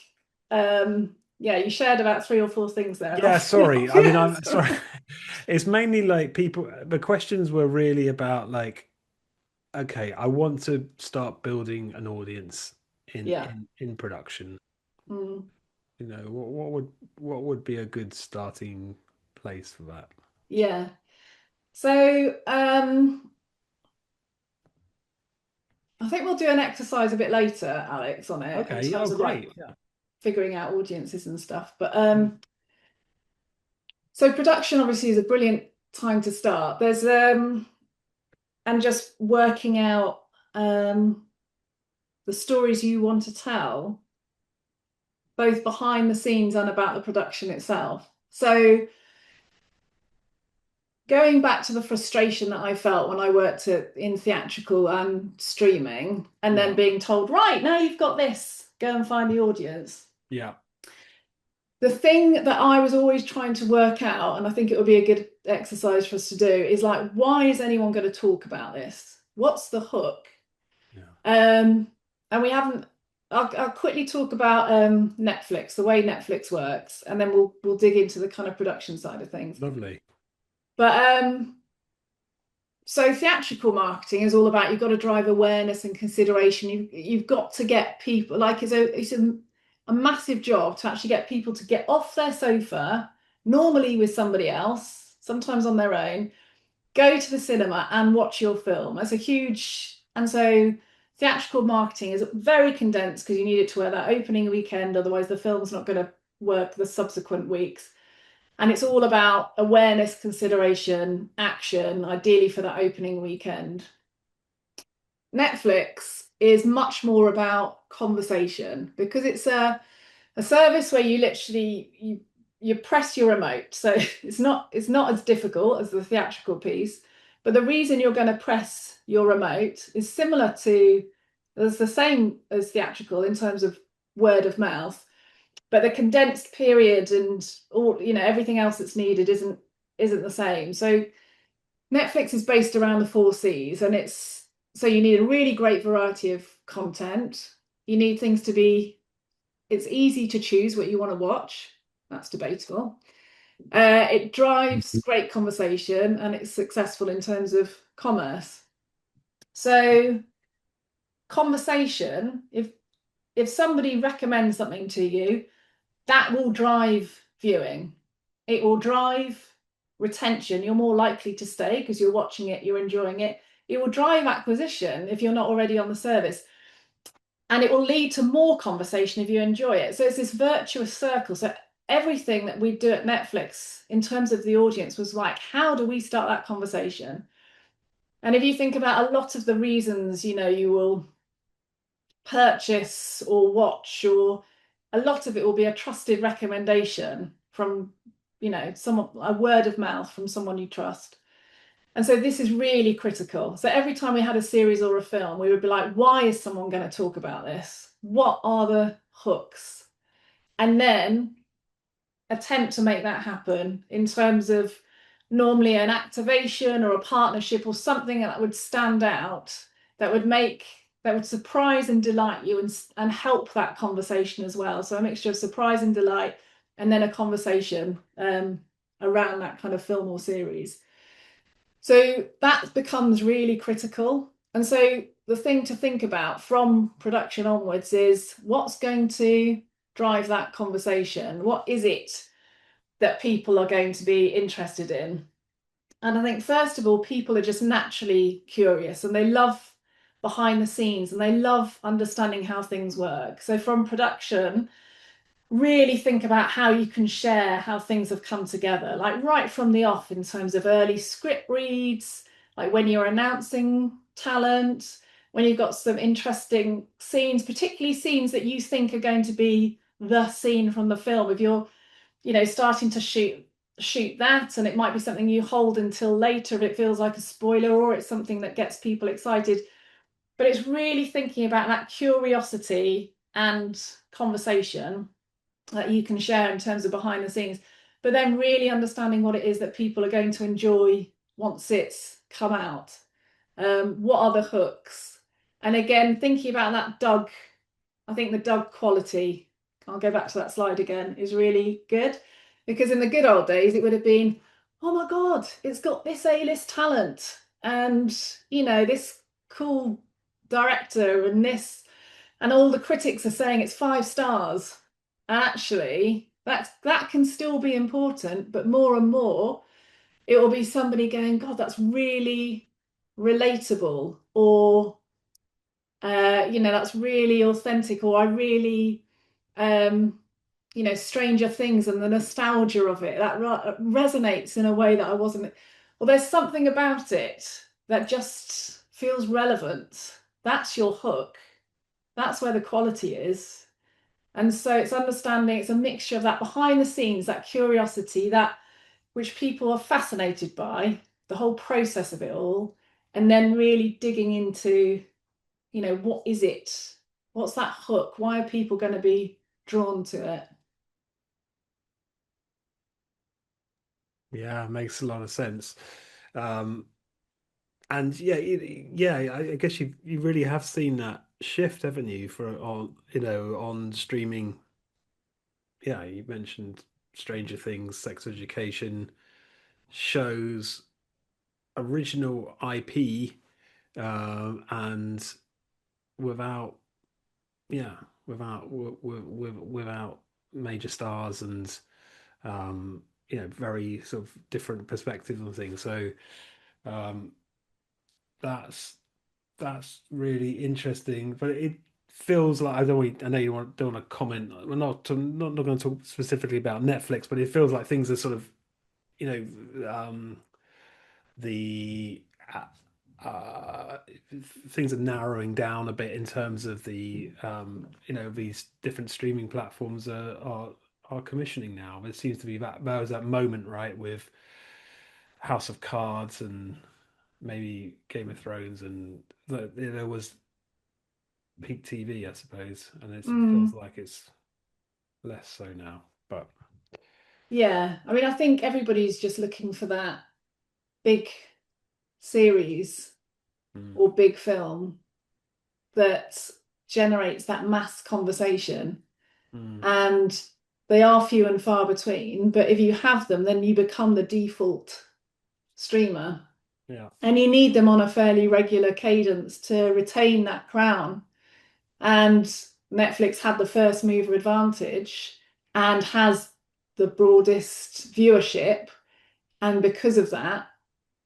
yeah, you shared about 3 or 4 things there. Yeah, sorry. I mean, I'm sorry. It's mainly like people, the questions were really about like, okay, I want to start building an audience in production. Mm. You know, what would be a good starting place for that? Yeah. So I think we'll do an exercise a bit later, Alex, on it in Okay. terms Oh, of great. like Yeah. figuring out audiences and stuff. But so production obviously is a brilliant time to start. There's and just working out the stories you want to tell, both behind the scenes and about the production itself. So going back to the frustration that I felt when I worked in theatrical and streaming, and then being told, right, now you've got this, go and find the audience. Yeah. The thing that I was always trying to work out, and I think it would be a good exercise for us to do, is like, why is anyone going to talk about this? What's the hook? Yeah. And we haven't. I'll quickly talk about Netflix, the way Netflix works, and then we'll dig into the kind of production side of things. Lovely. But So theatrical marketing is all about, you've got to drive awareness and consideration. You've got to get people, like it's a massive job to actually get people to get off their sofa, normally with somebody else, sometimes on their own, go to the cinema and watch your film. That's a huge, and so theatrical marketing is very condensed because you need it to work that opening weekend, otherwise the film's not going to work the subsequent weeks. And it's all about awareness, consideration, action, ideally for that opening weekend. Netflix is much more about conversation because it's a service where you literally you press your remote. So it's not as difficult as the theatrical piece, but the reason you're going to press your remote is similar to, it's the same as theatrical in terms of word of mouth, but the condensed period and all, everything else that's needed isn't the same. So Netflix is based around the 4 Cs, and so you need a really great variety of content. You need things to be, it's easy to choose what you want to watch. That's debatable. It drives great conversation, and it's successful in terms of commerce. So conversation, if somebody recommends something to you, that will drive viewing. It will drive retention. You're more likely to stay because you're watching it, you're enjoying it. It will drive acquisition if you're not already on the service. And it will lead to more conversation if you enjoy it. So it's this virtuous circle. So everything that we do at Netflix in terms of the audience was like, how do we start that conversation? And if you think about a lot of the reasons, you will purchase or watch, or a lot of it will be a trusted recommendation from, someone, a word of mouth from someone you trust. And so this is really critical. So every time we had a series or a film, we would be like, why is someone going to talk about this? What are the hooks? And then attempt to make that happen in terms of normally an activation or a partnership or something that would stand out, that would surprise and delight you and help that conversation as well. So a mixture of surprise and delight, and then a conversation around that kind of film or series. So that becomes really critical. And so the thing to think about from production onwards is, what's going to drive that conversation? What is it that people are going to be interested in? And I think, first of all, people are just naturally curious, and they love behind the scenes, and they love understanding how things work. So from production, really think about how you can share how things have come together, like right from the off, in terms of early script reads, like when you're announcing talent, when you've got some interesting scenes, particularly scenes that you think are going to be the scene from the film. If you're, starting to shoot that, and it might be something you hold until later if it feels like a spoiler, or it's something that gets people excited. But it's really thinking about that curiosity and conversation that you can share in terms of behind the scenes, but then really understanding what it is that people are going to enjoy once it's come out. What are the hooks? And again, thinking about that Doug, I think the Doug quality, I'll go back to that slide again, is really good, because in the good old days, it would have been, oh my God, it's got this A-list talent, and, this cool director, and this, and all the critics are saying it's 5 stars. And actually, that can still be important, but more and more, it will be somebody going, God, that's really relatable, or that's really authentic, or I really, Stranger Things and the nostalgia of it, that resonates in a way that I wasn't. Well, there's something about it that just feels relevant. That's your hook. That's where the quality is. And so it's understanding, it's a mixture of that behind the scenes, that curiosity, that which people are fascinated by, the whole process of it all, and then really digging into, what is it? What's that hook? Why are people going to be drawn to it? Yeah, makes a lot of sense. And I guess you really have seen that shift, haven't you, on streaming. Yeah, you mentioned Stranger Things, sex education shows. original IP, and without without major stars and very sort of different perspectives on things. So um, that's really interesting, but it feels like I know you don't want to comment. We're not going to talk specifically about Netflix, but it feels like things are sort of the uh, things are narrowing down a bit in terms of the these different streaming platforms are commissioning now. There seems to be there was that moment, right, with House of Cards and maybe Game of Thrones, and there was peak TV, I suppose, and it feels like it's less so now. But Yeah, I mean, I think everybody's just looking for that big series or big film that generates that mass conversation. And they are few and far between, but if you have them, then you become the default streamer. Yeah. And you need them on a fairly regular cadence to retain that crown. And Netflix had the first mover advantage and has the broadest viewership. And because of that,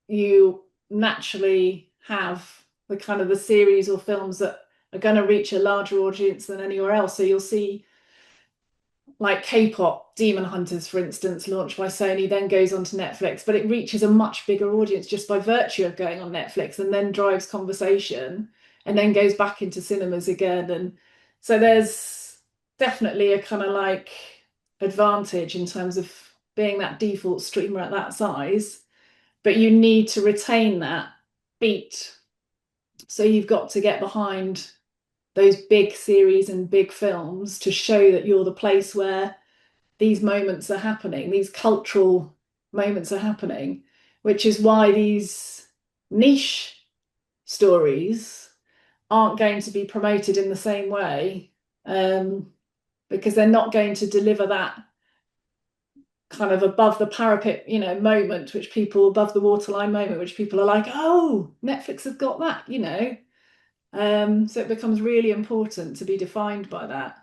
you naturally have the kind of the series or films that are going to reach a larger audience than anywhere else. So you'll see like K-pop, Demon Hunters, for instance, launched by Sony, then goes on to Netflix, but it reaches a much bigger audience just by virtue of going on Netflix, and then drives conversation and then goes back into cinemas again. And so there's definitely a kind of like advantage in terms of being that default streamer at that size, but you need to retain that beat. So you've got to get behind those big series and big films to show that you're the place where these moments are happening, these cultural moments are happening, which is why these niche stories aren't going to be promoted in the same way, because they're not going to deliver that kind of above the parapet, moment, which people above the waterline moment, which people are like, oh, Netflix have got that, so it becomes really important to be defined by that.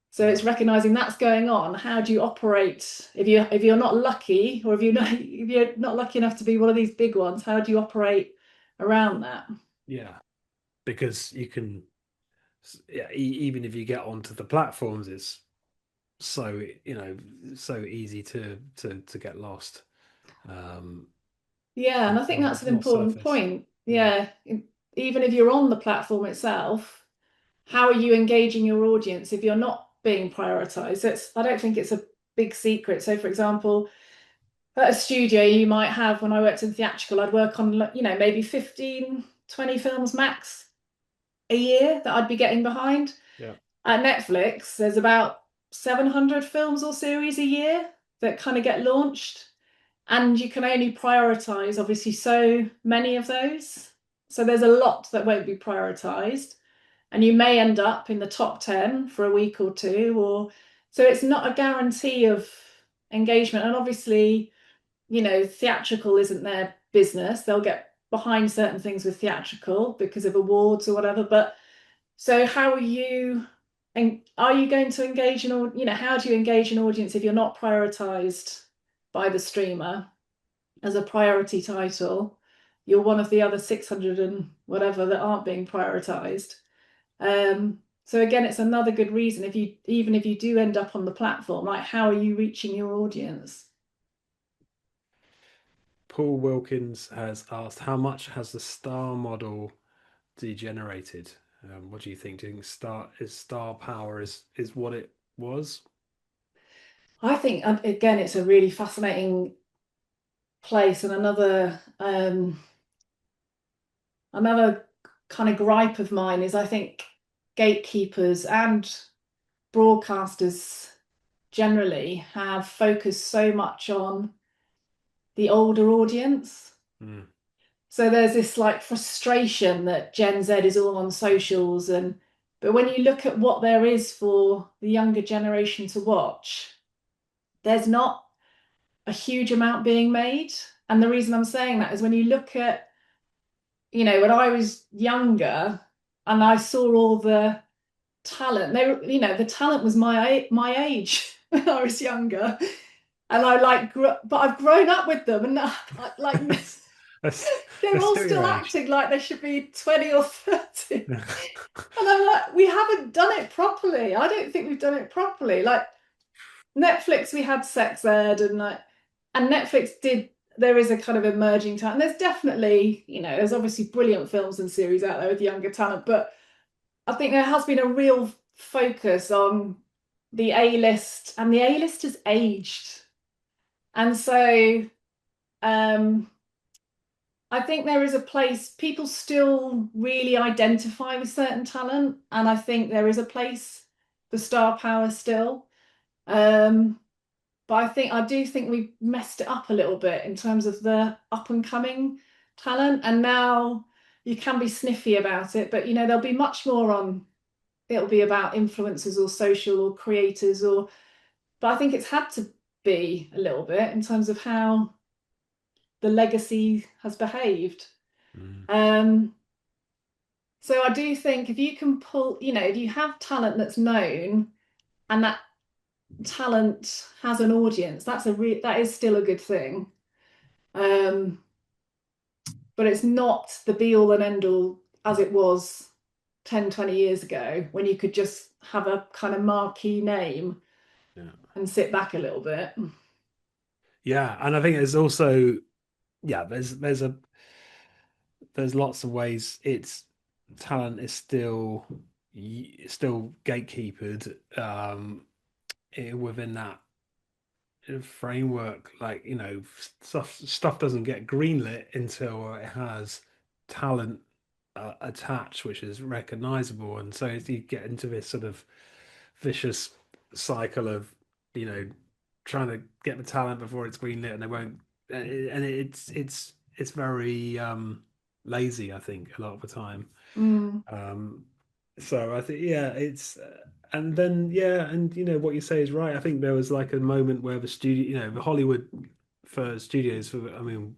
So it's recognizing that's going on. How do you operate if you're not lucky, or if you're not lucky enough to be one of these big ones? How do you operate around that? Yeah, because you can, even if you get onto the platforms, it's so so easy to get lost. Yeah, and I think that's an important point. Yeah, even if you're on the platform itself, how are you engaging your audience if you're not being prioritized? I don't think it's a big secret. So, for example, at a studio, you might have, when I worked in theatrical, I'd work on, maybe 15, 20 films max a year that I'd be getting behind. Yeah. At Netflix, there's about 700 films or series a year that kind of get launched. And you can only prioritize, obviously, so many of those. So there's a lot that won't be prioritized. And you may end up in the top 10 for a week or two. So it's not a guarantee of engagement. And obviously, theatrical isn't their business. They'll get behind certain things with theatrical because of awards or whatever. But so how are you, and are you going to engage how do you engage an audience if you're not prioritized by the streamer as a priority title? You're one of the other 600 and whatever that aren't being prioritized. So again, it's another good reason, even if you do end up on the platform, like, how are you reaching your audience? Paul Wilkins has asked, how much has the star model degenerated? What do you think? Do you think star power is what it was? I think, again, it's a really fascinating place, and another kind of gripe of mine is, I think gatekeepers and broadcasters generally have focused so much on the older audience. So there's this like frustration that Gen Z is all on socials, but when you look at what there is for the younger generation to watch, there's not a huge amount being made. And the reason I'm saying that is when you look at, when I was younger and I saw all the talent, the talent was my age when I was younger. And but I've grown up with them, and like they're all still acting like they should be 20 or 30. And I'm like, we haven't done it properly. I don't think we've done it properly. Like Netflix, we had sex ed, and Netflix there is a kind of emerging talent. There's definitely, there's obviously brilliant films and series out there with younger talent, but I think there has been a real focus on the A-list, and the A-list has aged. And so I think there is a place, people still really identify with certain talent, and I think there is a place for star power still. But I do think we've messed it up a little bit in terms of the up and coming talent, and now you can be sniffy about it, but there'll be much more on, it'll be about influencers or social or creators, but I think it's had to be a little bit in terms of how the legacy has behaved. So I do think if you can pull, if you have talent that's known and that talent has an audience, that is still a good thing. But it's not the be all and end all as it was 10, 20 years ago, when you could just have a kind of marquee name and sit back a little bit. Yeah, and I think there's also, there's lots of ways talent is still gatekeepered within that framework. Like, stuff doesn't get greenlit until it has talent attached, which is recognizable. And so you get into this sort of vicious cycle of trying to get the talent before it's greenlit, and they won't, and it's very lazy, I think, a lot of the time. So I think it's and then and what you say is right. I think there was like a moment where the studio, the Hollywood for studios, I mean,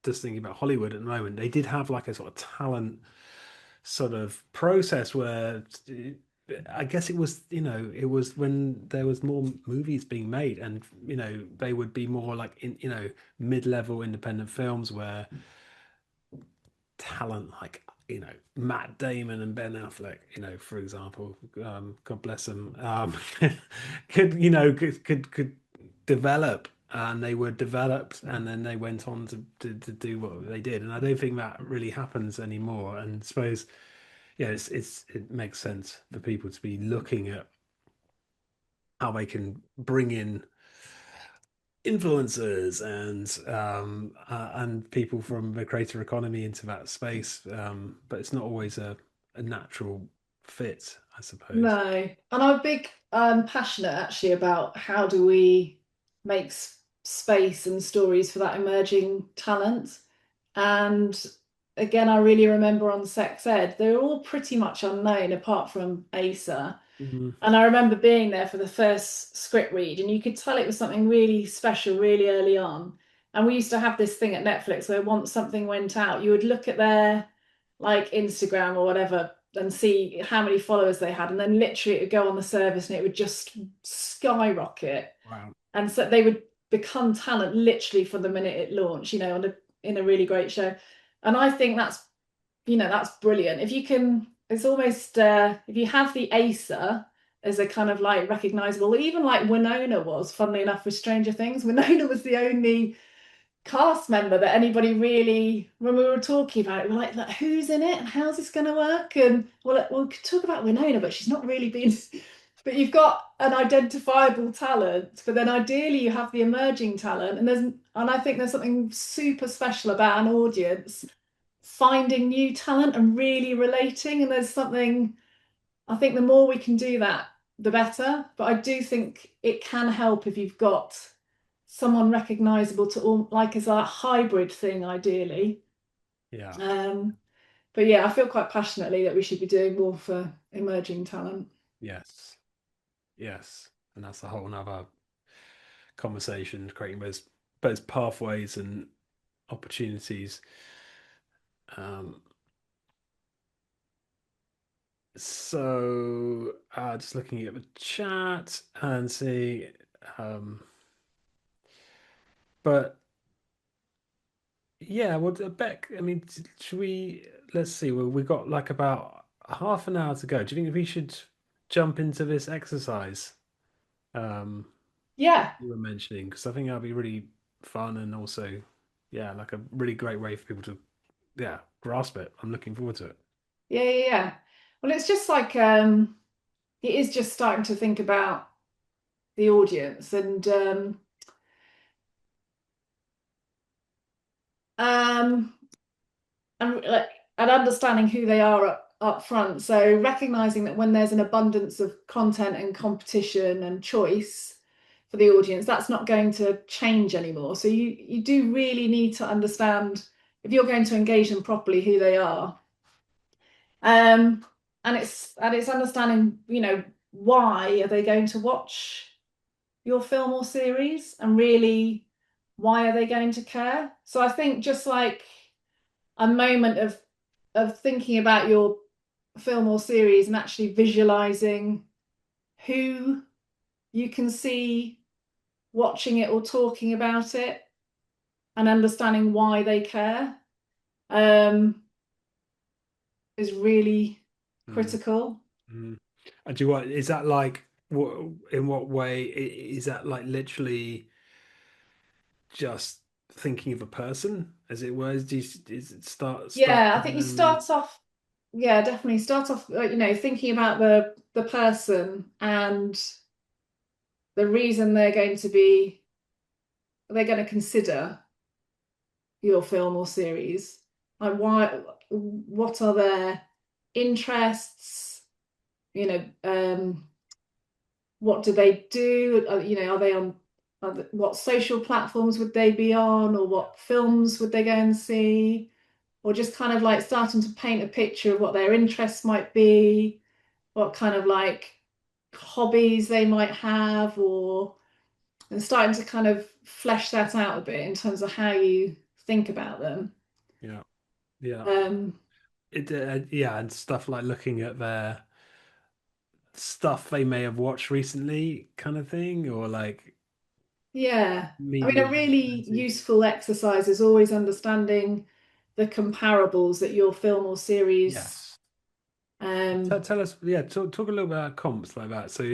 just thinking about Hollywood at the moment, they did have like a sort of talent sort of process where I guess it was when there was more movies being made, and they would be more like in mid-level independent films where talent like Matt Damon and Ben Affleck, for example, God bless them, could develop, and they were developed, and then they went on to do what they did. And I don't think that really happens anymore. And I suppose it makes sense for people to be looking at how they can bring in influencers and people from the creator economy into that space, but it's not always a natural fit, I suppose. No, and I'm a big passionate actually about how do we make space and stories for that emerging talent. And again, I really remember on sex ed, they were all pretty much unknown apart from Asa. And I remember being there for the first script read, and you could tell it was something really special really early on. And we used to have this thing at Netflix where once something went out, you would look at their like Instagram or whatever and see how many followers they had, and then literally it would go on the service and it would just skyrocket. Wow. And so they would become talent literally from the minute it launched, in a really great show. And I think that's brilliant. If you can, it's almost if you have the Asa as a kind of like recognizable, even like Winona was, funnily enough, with Stranger Things. Winona was the only cast member that anybody really, when we were talking about it, we're like who's in it and how's this going to work? And we could talk about Winona, but she's not really been. But you've got an identifiable talent, but then ideally you have the emerging talent, and I think there's something super special about an audience finding new talent and really relating. And there's something, I think the more we can do that, the better. But I do think it can help if you've got someone recognizable to all, like as a hybrid thing, ideally. But yeah, I feel quite passionately that we should be doing more for emerging talent. Yes, and that's a whole nother conversation, creating those suppose, pathways and opportunities. So just looking at the chat and see, but yeah, well, Beck, I mean, should we, let's see, well, we've got like about half an hour to go. Do you think we should jump into this exercise Yeah, you were mentioning? Because I think that'll be really fun and also, yeah, like a really great way for people to, yeah, grasp it. I'm looking forward to it. yeah. Well, it's just like it is just starting to think about the audience um and like and understanding who they are up front. So recognizing that when there's an abundance of content and competition and choice for the audience, that's not going to change anymore. So you do really need to understand, if you're going to engage them properly, who they are. And it's understanding, why are they going to watch your film or series, and really why are they going to care? So I think just like a moment of thinking about your film or series and actually visualizing who you can see watching it or talking about it, and understanding why they care, is really critical. Mm. And do you what is that like? What in what way is that like? Literally just thinking of a person, as it were? Do you, is it start Yeah, I think you them? start off, yeah, definitely start off, thinking about the person and the reason they're going to consider your film or series. Like what are their interests? What do they do? Are they on, what social platforms would they be on, or what films would they go and see? Or just kind of like starting to paint a picture of what their interests might be, what kind of like hobbies they might have, and starting to kind of flesh that out a bit in terms of how you think about them. Yeah, yeah. Um, Yeah, and stuff like looking at their stuff they may have watched recently, kind of thing, or like yeah, I mean, media a really plenty. useful exercise is always understanding the comparables that your film or series. Yes. Um, Tell us, yeah, talk a little bit about comps like that. So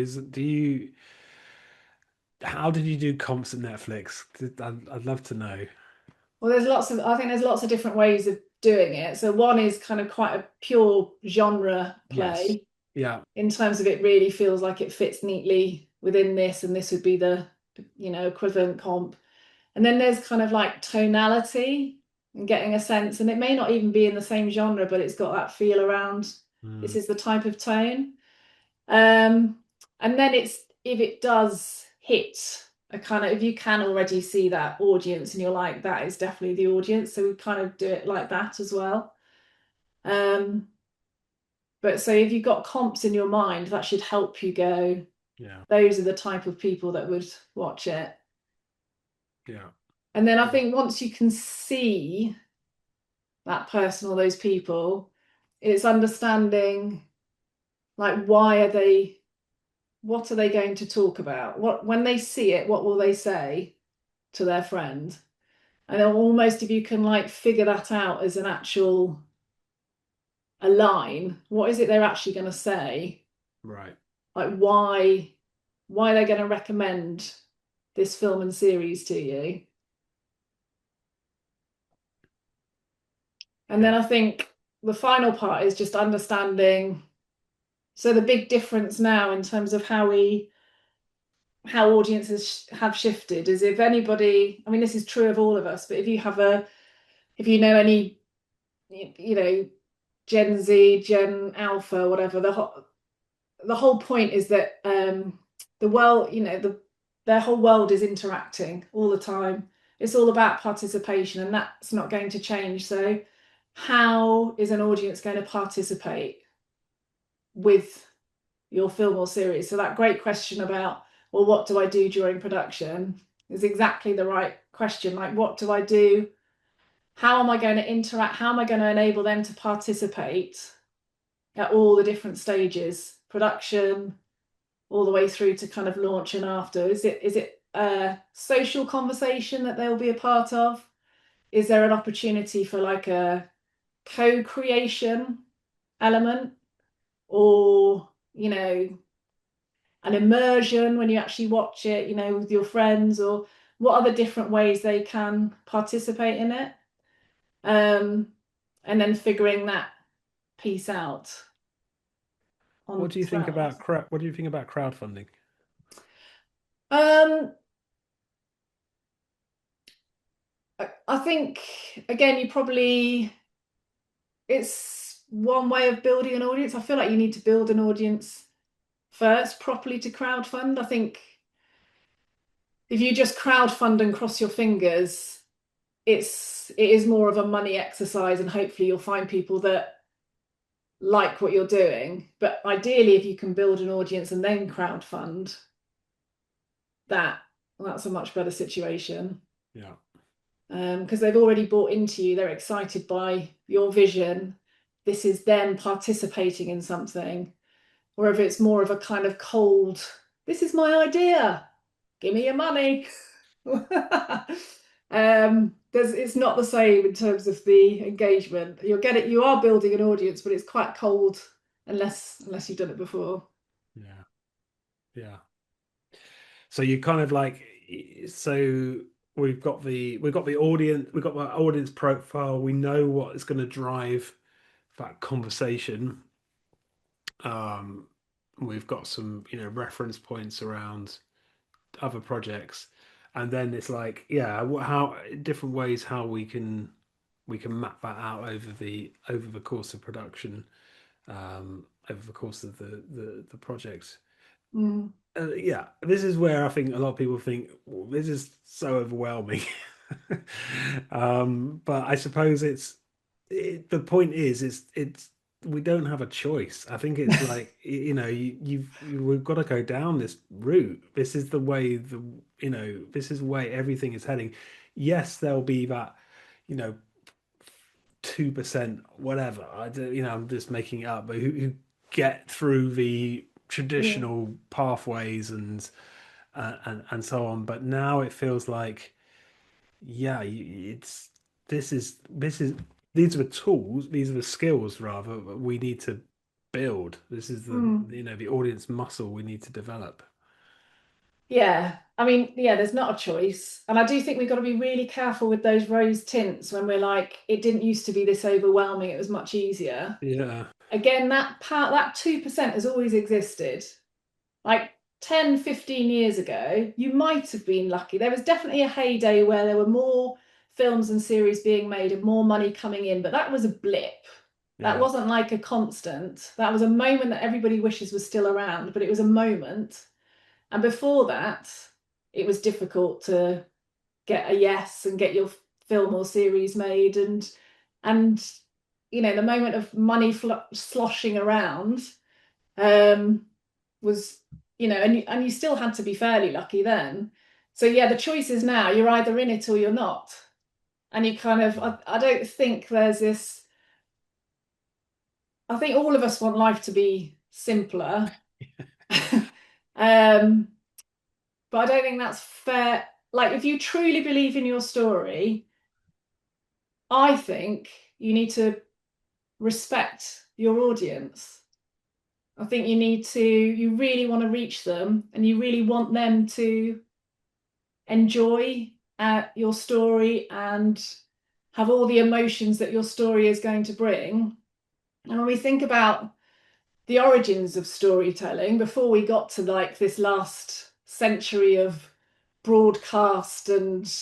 how did you do comps at Netflix? I'd love to know. well, I think there's lots of different ways of doing it. So one is kind of quite a pure genre Yes. play, Yeah. in terms of it really feels like it fits neatly within this, and this would be the equivalent comp. And then there's kind of like tonality and getting a sense, and it may not even be in the same genre, but it's got that feel around this Mm, is the type of tone. And then it's, if it does hit a kind of, if you can already see that audience and you're like, that is definitely the audience, so we kind of do it like that as well. But so if you've got comps in your mind, that should help you go, yeah. those are the type of people that would watch it. Yeah. And then I Yeah. think once you can see that person or those people, it's understanding, like, what are they going to talk about? What, when they see it, what will they say to their friend? And then almost, if you can like figure that out as a line, what is it they're actually going to say? Right. Like why they're going to recommend this film and series to you. And then Yeah. I think the final part is just understanding. So the big difference now in terms of how audiences have shifted is, if anybody, I mean, this is true of all of us, but if you know any, Gen Z, Gen Alpha, whatever, the whole point is that the world, their whole world is interacting all the time. It's all about participation, and that's not going to change. So how is an audience going to participate with your film or series? So that great question about, well, what do I do during production, is exactly the right question. Like, what do I do? How am I going to interact? How am I going to enable them to participate at all the different stages, production, all the way through to kind of launch and after? Is it a social conversation that they'll be a part of? Is there an opportunity for like a co-creation element, or, you know, an immersion when you actually watch it, you know, with your friends? Or what are the different ways they can participate in it? And then figuring that piece out. What do you think about crowdfunding? I think, again, it's one way of building an audience. I feel like you need to build an audience first properly to crowdfund. I think if you just crowdfund and cross your fingers, it is more of a money exercise, and hopefully you'll find people that like what you're doing. But ideally, if you can build an audience and then crowdfund, that's a much better situation. Yeah. Because they've already bought into you, they're excited by your vision. This is them participating in something. Or if it's more of a kind of cold, this is my idea, give me your money. It's not the same in terms of the engagement. You'll get it, you are building an audience, but it's quite cold unless you've done it before. Yeah. So you kind of like, so we've got the audience, we've got our audience profile, we know what is going to drive that conversation. We've got some, you know, reference points around other projects, and then it's like, yeah, how different ways how we can map that out over the course of production, over the course of the project. Yeah, this is where I think a lot of people think, well, this is so overwhelming. But I suppose the point is it's we don't have a choice. I think it's like, you know, we've got to go down this route. This is the way this is the way everything is heading. Yes, there'll be that, you know, 2%, whatever. I do, you know, I'm just making it up, but who get through the traditional pathways and so on. But now it feels like, yeah, it's this is these are the tools, these are the skills rather that we need to build. This is the you know, the audience muscle we need to develop. Yeah, I mean, yeah, there's not a choice. And I do think we've got to be really careful with those rose tints when we're like, it didn't used to be this overwhelming, it was much easier. Yeah. Again, that 2% has always existed. Like 10, 15 years ago, you might have been lucky. There was definitely a heyday where there were more films and series being made and more money coming in, but that was a blip. That wasn't like a constant. That was a moment that everybody wishes was still around, but it was a moment. And before that, it was difficult to get a yes and get your film or series made. And you know, the moment of money sloshing around was, you know, and you still had to be fairly lucky then. So yeah, the choice is now, you're either in it or you're not. And you kind of, I don't think there's this, I think all of us want life to be simpler. But I don't think that's fair. Like, if you truly believe in your story, I think you need to respect your audience. I think you really want to reach them, and you really want them to enjoy your story and have all the emotions that your story is going to bring. And when we think about the origins of storytelling, before we got to like this last century of broadcast, and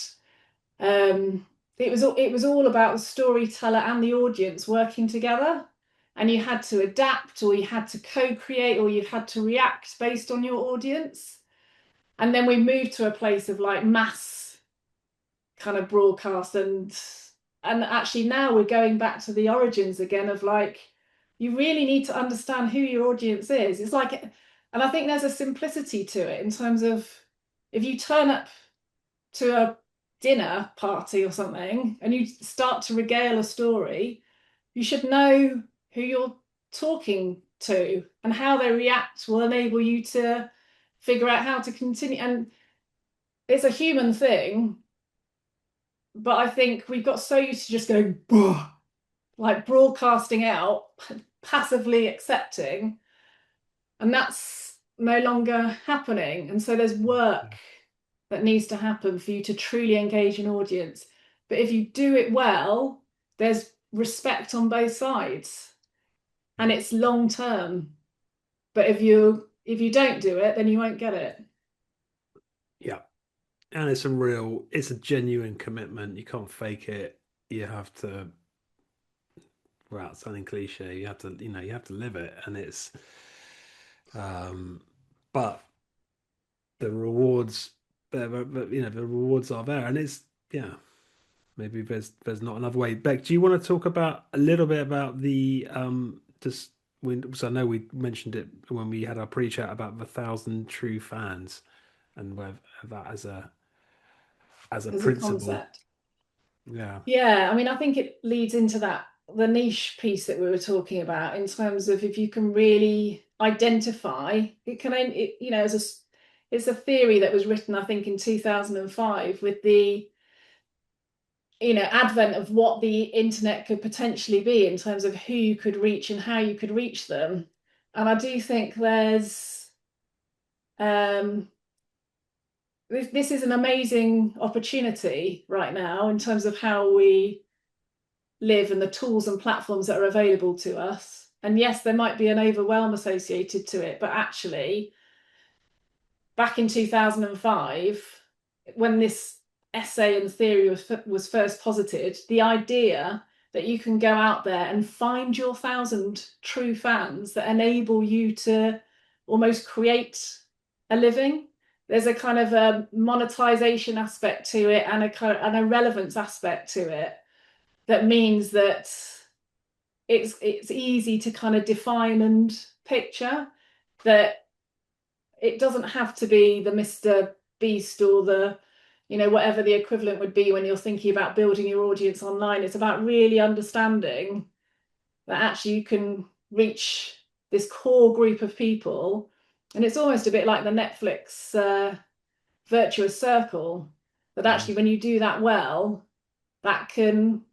it was all about the storyteller and the audience working together, and you had to adapt, or you had to co-create, or you had to react based on your audience. And then we moved to a place of like mass kind of broadcast, and actually now we're going back to the origins again of like, you really need to understand who your audience is. It's like, and I think there's a simplicity to it in terms of, if you turn up to a dinner party or something and you start to regale a story, you should know who you're talking to, and how they react will enable you to figure out how to continue. And it's a human thing, but I think we've got so used to just going, like broadcasting out, passively accepting, and that's no longer happening. And so there's work that needs to happen for you to truly engage an audience. But if you do it well, there's respect on both sides, and it's long term. But if you don't do it, then you won't get it. Yeah. And it's a genuine commitment. You can't fake it. You have to, without sounding cliche, you have to, you have to live it. And it's, but the rewards, the rewards are there. And it's, yeah, maybe there's not another way. Beck, do you want to talk about a little bit about the, just, so I know we mentioned it when we had our pre-chat about the 1,000 true fans, and where that as a principle. Concept. Yeah. I mean, I think it leads into the niche piece that we were talking about, in terms of if you can really identify it. It's a theory that was written, I think, in 2005 with the advent of what the internet could potentially be in terms of who you could reach and how you could reach them. And I do think there's this is an amazing opportunity right now in terms of how we live and the tools and platforms that are available to us. And yes, there might be an overwhelm associated to it, but actually, back in 2005, when this essay and theory was first posited, the idea that you can go out there and find your 1,000 true fans that enable you to almost create a living. There's a kind of a monetization aspect to it, and a relevance aspect to it, that means that it's easy to kind of define and picture, that it doesn't have to be the Mr. Beast or the, whatever the equivalent would be when you're thinking about building your audience online. It's about really understanding that actually you can reach this core group of people. And it's almost a bit like the Netflix virtuous circle, that actually when you do that well, that can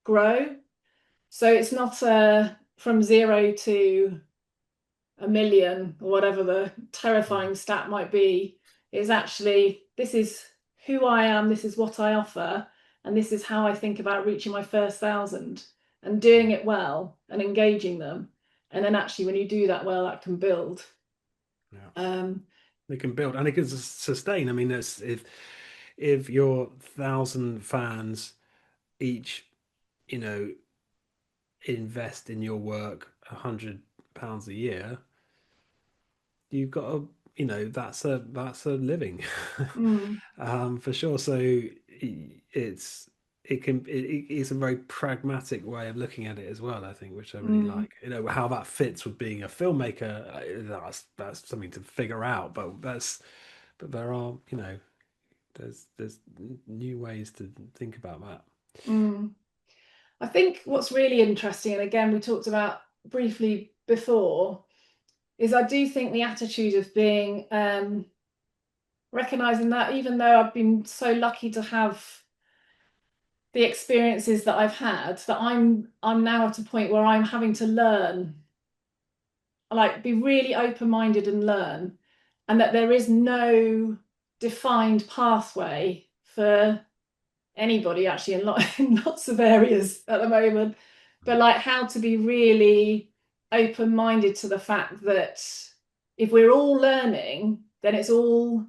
grow. So it's not from 0 to 1 million or whatever the terrifying stat might be. It's actually, this is who I am, this is what I offer, and this is how I think about reaching my first 1,000, and doing it well and engaging them. And then actually when you do that well, that can build. They can build and it can sustain. I mean, if your 1,000 fans each, invest in your work £100 a year, you've got that's a living. For sure. So it's a very pragmatic way of looking at it as well, I think, which I really like. How that fits with being a filmmaker, that's something to figure out, but there are, there's new ways to think about that. I think what's really interesting, and again we talked about briefly before, is I do think the attitude of being recognizing that even though I've been so lucky to have the experiences that I've had, that I'm now at a point where I'm having to learn, like be really open-minded and learn, and that there is no defined pathway for anybody actually in lots of areas at the moment, but like how to be really open-minded to the fact that if we're all learning, then it's all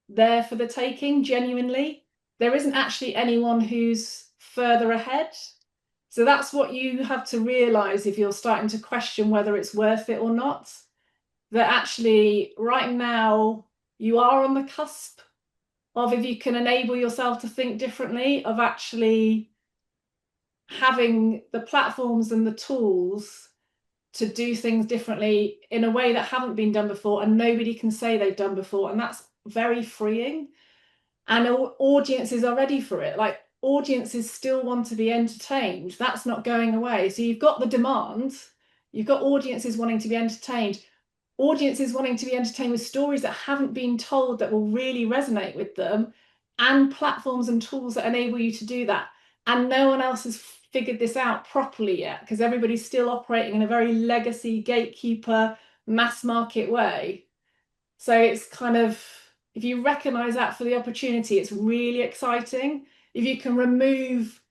there for the taking. Genuinely, there isn't actually anyone who's further ahead. So that's what you have to realize if you're starting to question whether it's worth it or not, that actually right now you are on the cusp of, if you can enable yourself to think differently, of actually having the platforms and the tools to do things differently in a way that haven't been done before and nobody can say they've done before. And that's very freeing. and audiences are ready for it. Like audiences still want to be entertained. That's not going away. So you've got the demand, you've got audiences wanting to be entertained, audiences wanting to be entertained with stories that haven't been told that will really resonate with them, and platforms and tools that enable you to do that. And no one else has figured this out properly yet, because everybody's still operating in a very legacy, gatekeeper, mass market way. So it's kind of, if you recognize that for the opportunity, it's really exciting. If you can remove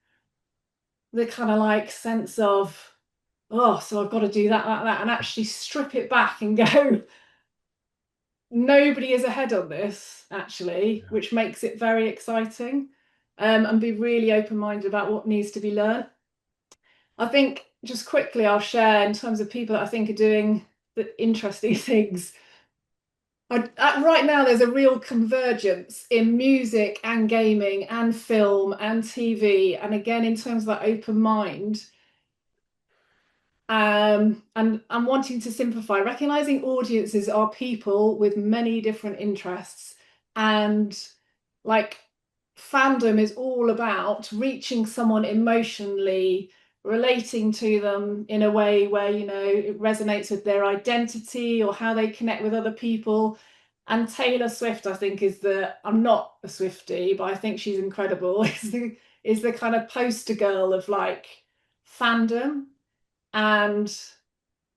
the kind of like sense of, oh, so I've got to do that, and actually strip it back and go, nobody is ahead on this, actually, which makes it very exciting, and be really open-minded about what needs to be learned. I think just quickly, I'll share in terms of people that I think are doing the interesting things. Right now, there's a real convergence in music and gaming and film and TV. And again, in terms of that open mind, and I'm wanting to simplify, recognizing audiences are people with many different interests. And like fandom is all about reaching someone emotionally, relating to them in a way where, you know, it resonates with their identity or how they connect with other people. And Taylor Swift, I think, I'm not a Swiftie, but I think she's incredible, is the kind of poster girl of like fandom. And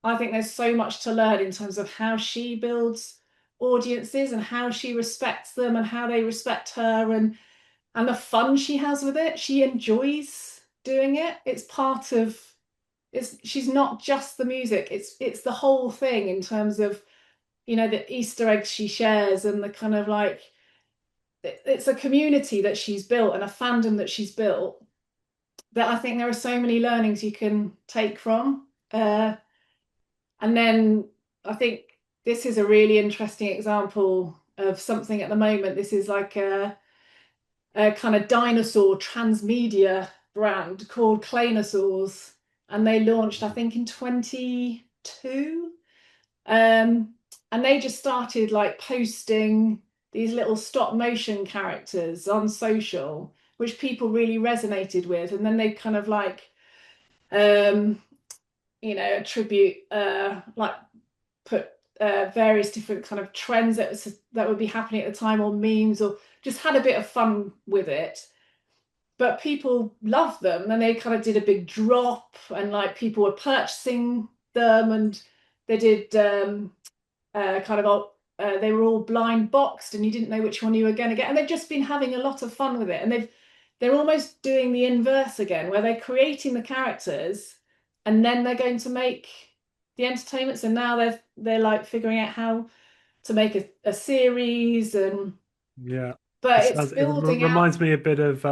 I think there's so much to learn in terms of how she builds audiences and how she respects them and how they respect her, and the fun she has with it. She enjoys doing it. It's part of she's not just the music, it's the whole thing in terms of, you know, the Easter eggs she shares and the kind of like, it's a community that she's built and a fandom that she's built that I think there are so many learnings you can take from. And then I think this is a really interesting example of something at the moment. This is like a kind of dinosaur transmedia brand called Claynosaurs, and they launched, I think, in 22. And they just started like posting these little stop motion characters on social, which people really resonated with. And then they kind of like, you know, attribute, like put various different kind of trends that would be happening at the time, or memes, or just had a bit of fun with it. But people loved them, and they kind of did a big drop, and like people were purchasing them, and they did they were all blind boxed, and you didn't know which one you were going to get. And they've just been having a lot of fun with it, and they're almost doing the inverse again, where they're creating the characters, and then they're going to make the entertainment. So now they're like figuring out how to make a series, and yeah, but it's building out. Reminds me a bit of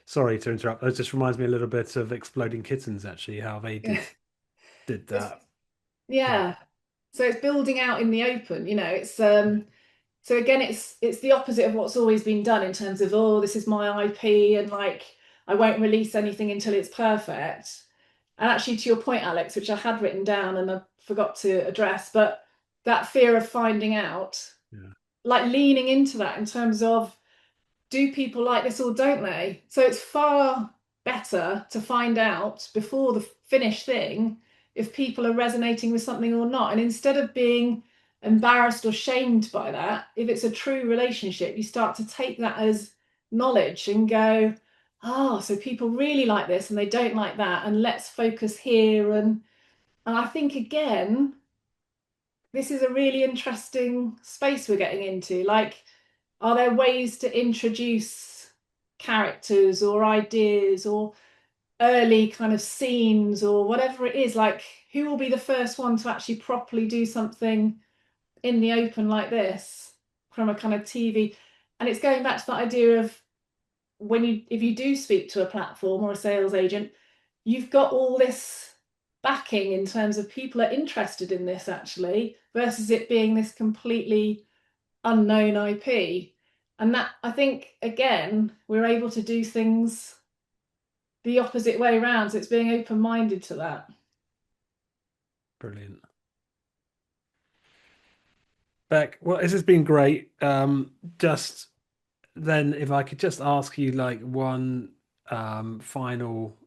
sorry to interrupt. It just reminds me a little bit of Exploding Kittens, actually, how they did that. Yeah. So it's building out in the open, you know, it's so again, it's the opposite of what's always been done in terms of, oh, this is my IP, and like I won't release anything until it's perfect. And actually, to your point, Alex, which I had written down and I forgot to address, but that fear of finding out, like leaning into that in terms of, do people like this or don't they? So it's far better to find out before the finished thing if people are resonating with something or not. And instead of being embarrassed or shamed by that, if it's a true relationship, you start to take that as knowledge and go, oh, so people really like this and they don't like that, and let's focus here. And I think, again, this is a really interesting space we're getting into. Like, are there ways to introduce characters or ideas or early kind of scenes or whatever it is? Like, who will be the first one to actually properly do something in the open like this from a kind of TV? And it's going back to that idea of, if you do speak to a platform or a sales agent, you've got all this backing in terms of people are interested in this actually, versus it being this completely unknown IP. And that, I think, again, we're able to do things the opposite way around. So it's being open-minded to that. Brilliant. Bec, well, this has been great. Just then if I could just ask you like one final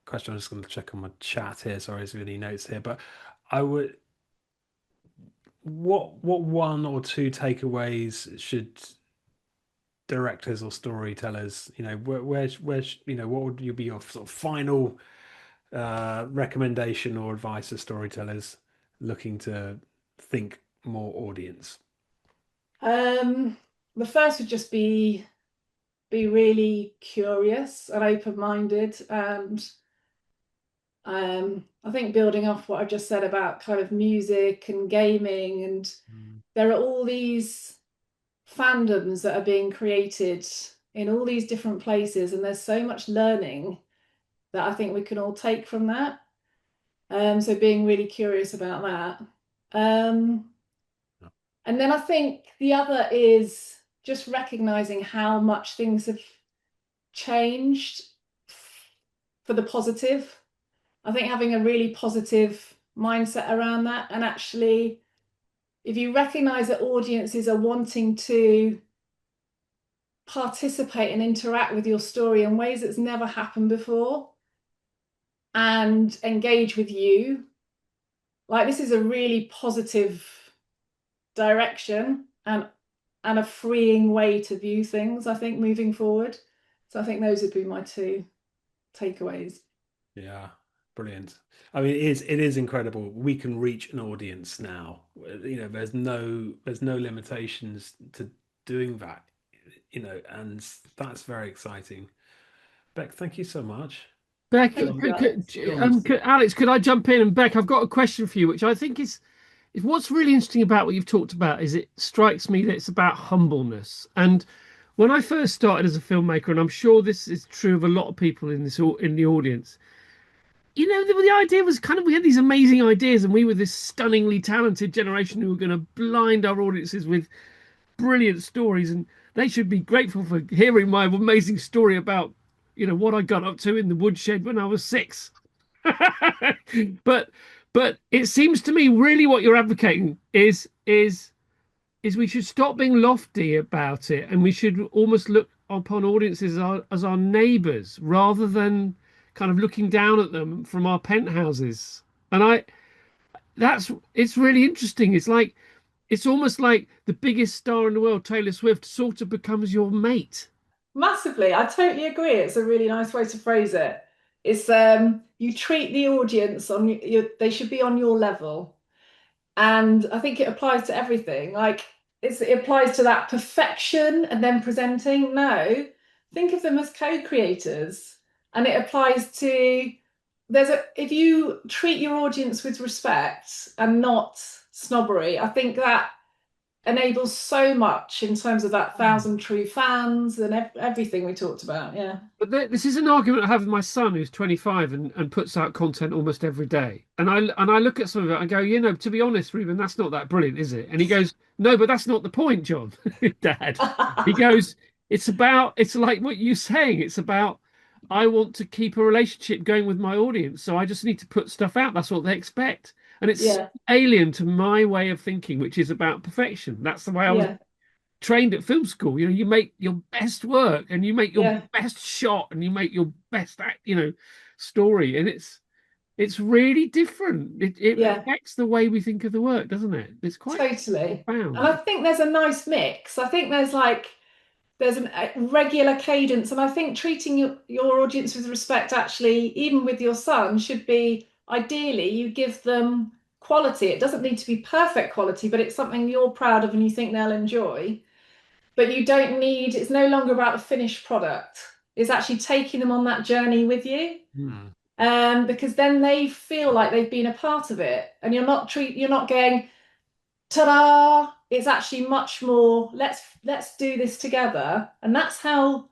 question. I'm just going to check on my chat here. Sorry, there's any notes here, but I would. What one or two takeaways should directors or storytellers, where what would you be your sort of final recommendation or advice to storytellers looking to think more audience? The first would just be really curious and open-minded, and I think building off what I just said about kind of music and gaming, and there are all these fandoms that are being created in all these different places, and there's so much learning that I think we can all take from that. So being really curious about that. And then I think the other is just recognizing how much things have changed for the positive. I think having a really positive mindset around that, and actually, if you recognize that audiences are wanting to participate and interact with your story in ways that's never happened before and engage with you, like, this is a really positive direction and a freeing way to view things, I think, moving forward. So I think those would be my two takeaways. Yeah, brilliant. I mean, it is incredible. We can reach an audience now. There's no limitations to doing that, and that's very exciting. Bec, thank you so much. Bec, Alex. Alex, could I jump in? And Bec, I've got a question for you, which I think is what's really interesting about what you've talked about is it strikes me that it's about humbleness. And when I first started as a filmmaker, and I'm sure this is true of a lot of people in the audience, the idea was kind of, we had these amazing ideas, and we were this stunningly talented generation who were going to blind our audiences with brilliant stories, and they should be grateful for hearing my amazing story about what I got up to in the woodshed when I was 6. but it seems to me really what you're advocating is we should stop being lofty about it, and we should almost look upon audiences as our neighbors, rather than kind of looking down at them from our penthouses. And it's really interesting. It's almost like the biggest star in the world, Taylor Swift, sort of becomes your mate. Massively. I totally agree. It's a really nice way to phrase it. It's you treat the audience on they should be on your level. And I think it applies to everything. Like, it applies to that perfection and then presenting. No, think of them as co-creators. And it applies to if you treat your audience with respect and not snobbery, I think that enables so much in terms of that 1,000 true fans and everything we talked about. Yeah. But this is an argument I have with my son, who's 25 and puts out content almost every day. And I look at some of it and go, to be honest, Ruben, that's not that brilliant, is it? And he goes, no, but that's not the point, John, Dad. He goes, it's like what you're saying. It's about, I want to keep a relationship going with my audience, so I just need to put stuff out. That's what they expect. And it's alien to my way of thinking, which is about perfection. That's the way I was trained at film school. You make your best work, and you make your best shot, and you make your best story. And it's really different. It affects the way we think of the work, doesn't it? It's quite totally profound. And I think there's a nice mix. I think there's a regular cadence, and I think treating your audience with respect, actually, even with your son, should be, ideally, you give them quality. It doesn't need to be perfect quality, but it's something you're proud of and you think they'll enjoy. But it's no longer about the finished product. It's actually taking them on that journey with you. Because then they feel like they've been a part of it, and you're not going, ta-da. It's actually much more, let's do this together. And that's how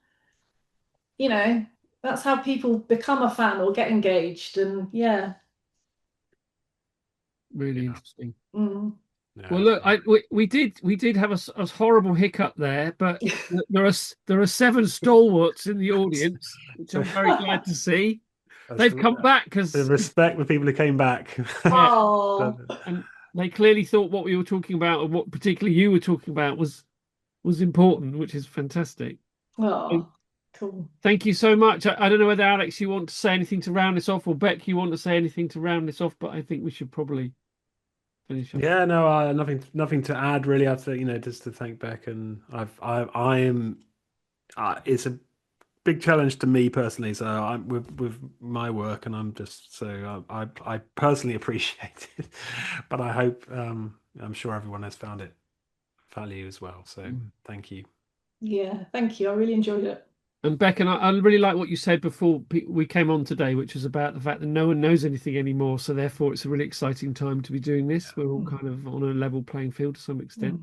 people become a fan or get engaged. And really interesting. Mm. Well, look, we did have a horrible hiccup there, but there are 7 stalwarts in the audience, which I'm very glad to see. They've come back because the respect for people who came back. Oh, and they clearly thought what we were talking about, and what particularly you were talking about, was was important, which is fantastic. Oh, cool. Thank you so much. I don't know whether Alex, you want to say anything to round this off, or Beck, you want to say anything to round this off, but I think we should probably finish up. Yeah, no, nothing to add really. I think, just to thank Beck, and I am. It's a big challenge to me personally. So I'm with my work, and I'm just so I personally appreciate it, but I hope I'm sure everyone has found it value as well. So thank you. Yeah, thank you. I really enjoyed it. And Beck, and I really like what you said before we came on today, which was about the fact that no one knows anything anymore. So therefore, it's a really exciting time to be doing this. We're all kind of on a level playing field to some extent.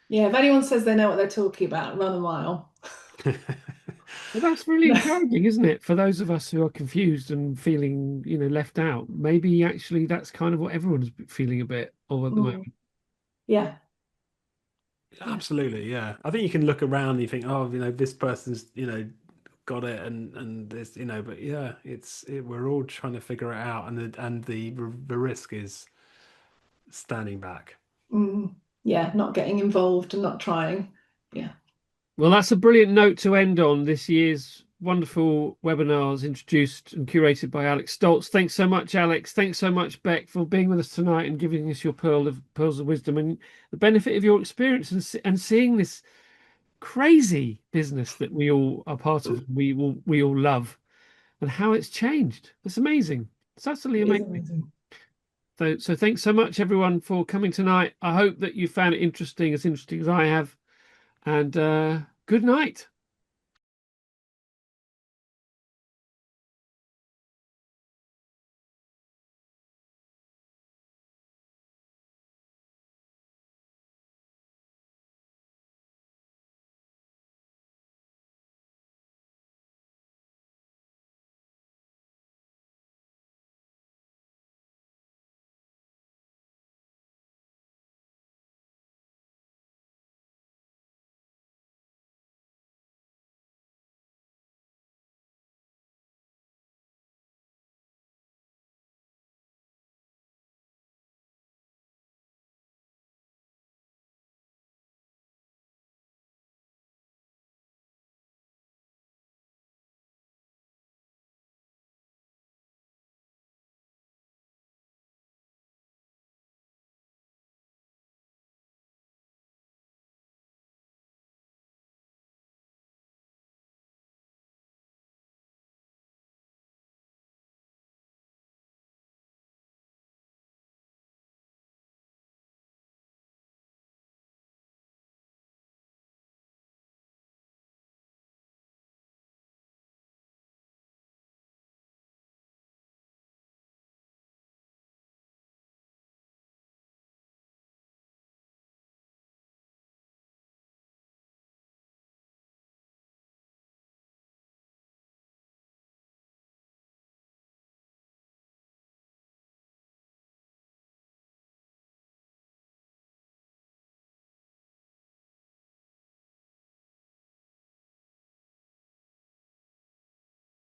Yeah, if anyone says they know what they're talking about, run a mile. Well, that's really encouraging, isn't it? For those of us who are confused and feeling, left out, maybe actually that's kind of what everyone's feeling a bit of at the moment. Yeah. Absolutely, yeah. I think you can look around and you think, oh, this person's, got it, and this, but yeah, we're all trying to figure it out, and the risk is standing back. Yeah, not getting involved and not trying. Yeah. Well, that's a brilliant note to end on this year's wonderful webinars introduced and curated by Alex Stolz. Thanks so much, Alex. Thanks so much, Beck, for being with us tonight and giving us your pearls of wisdom and the benefit of your experience and seeing this crazy business that we all are part of, we all love, and how it's changed. It's amazing. It's absolutely amazing. So thanks so much, everyone, for coming tonight. I hope that you found it interesting as I have. And good night.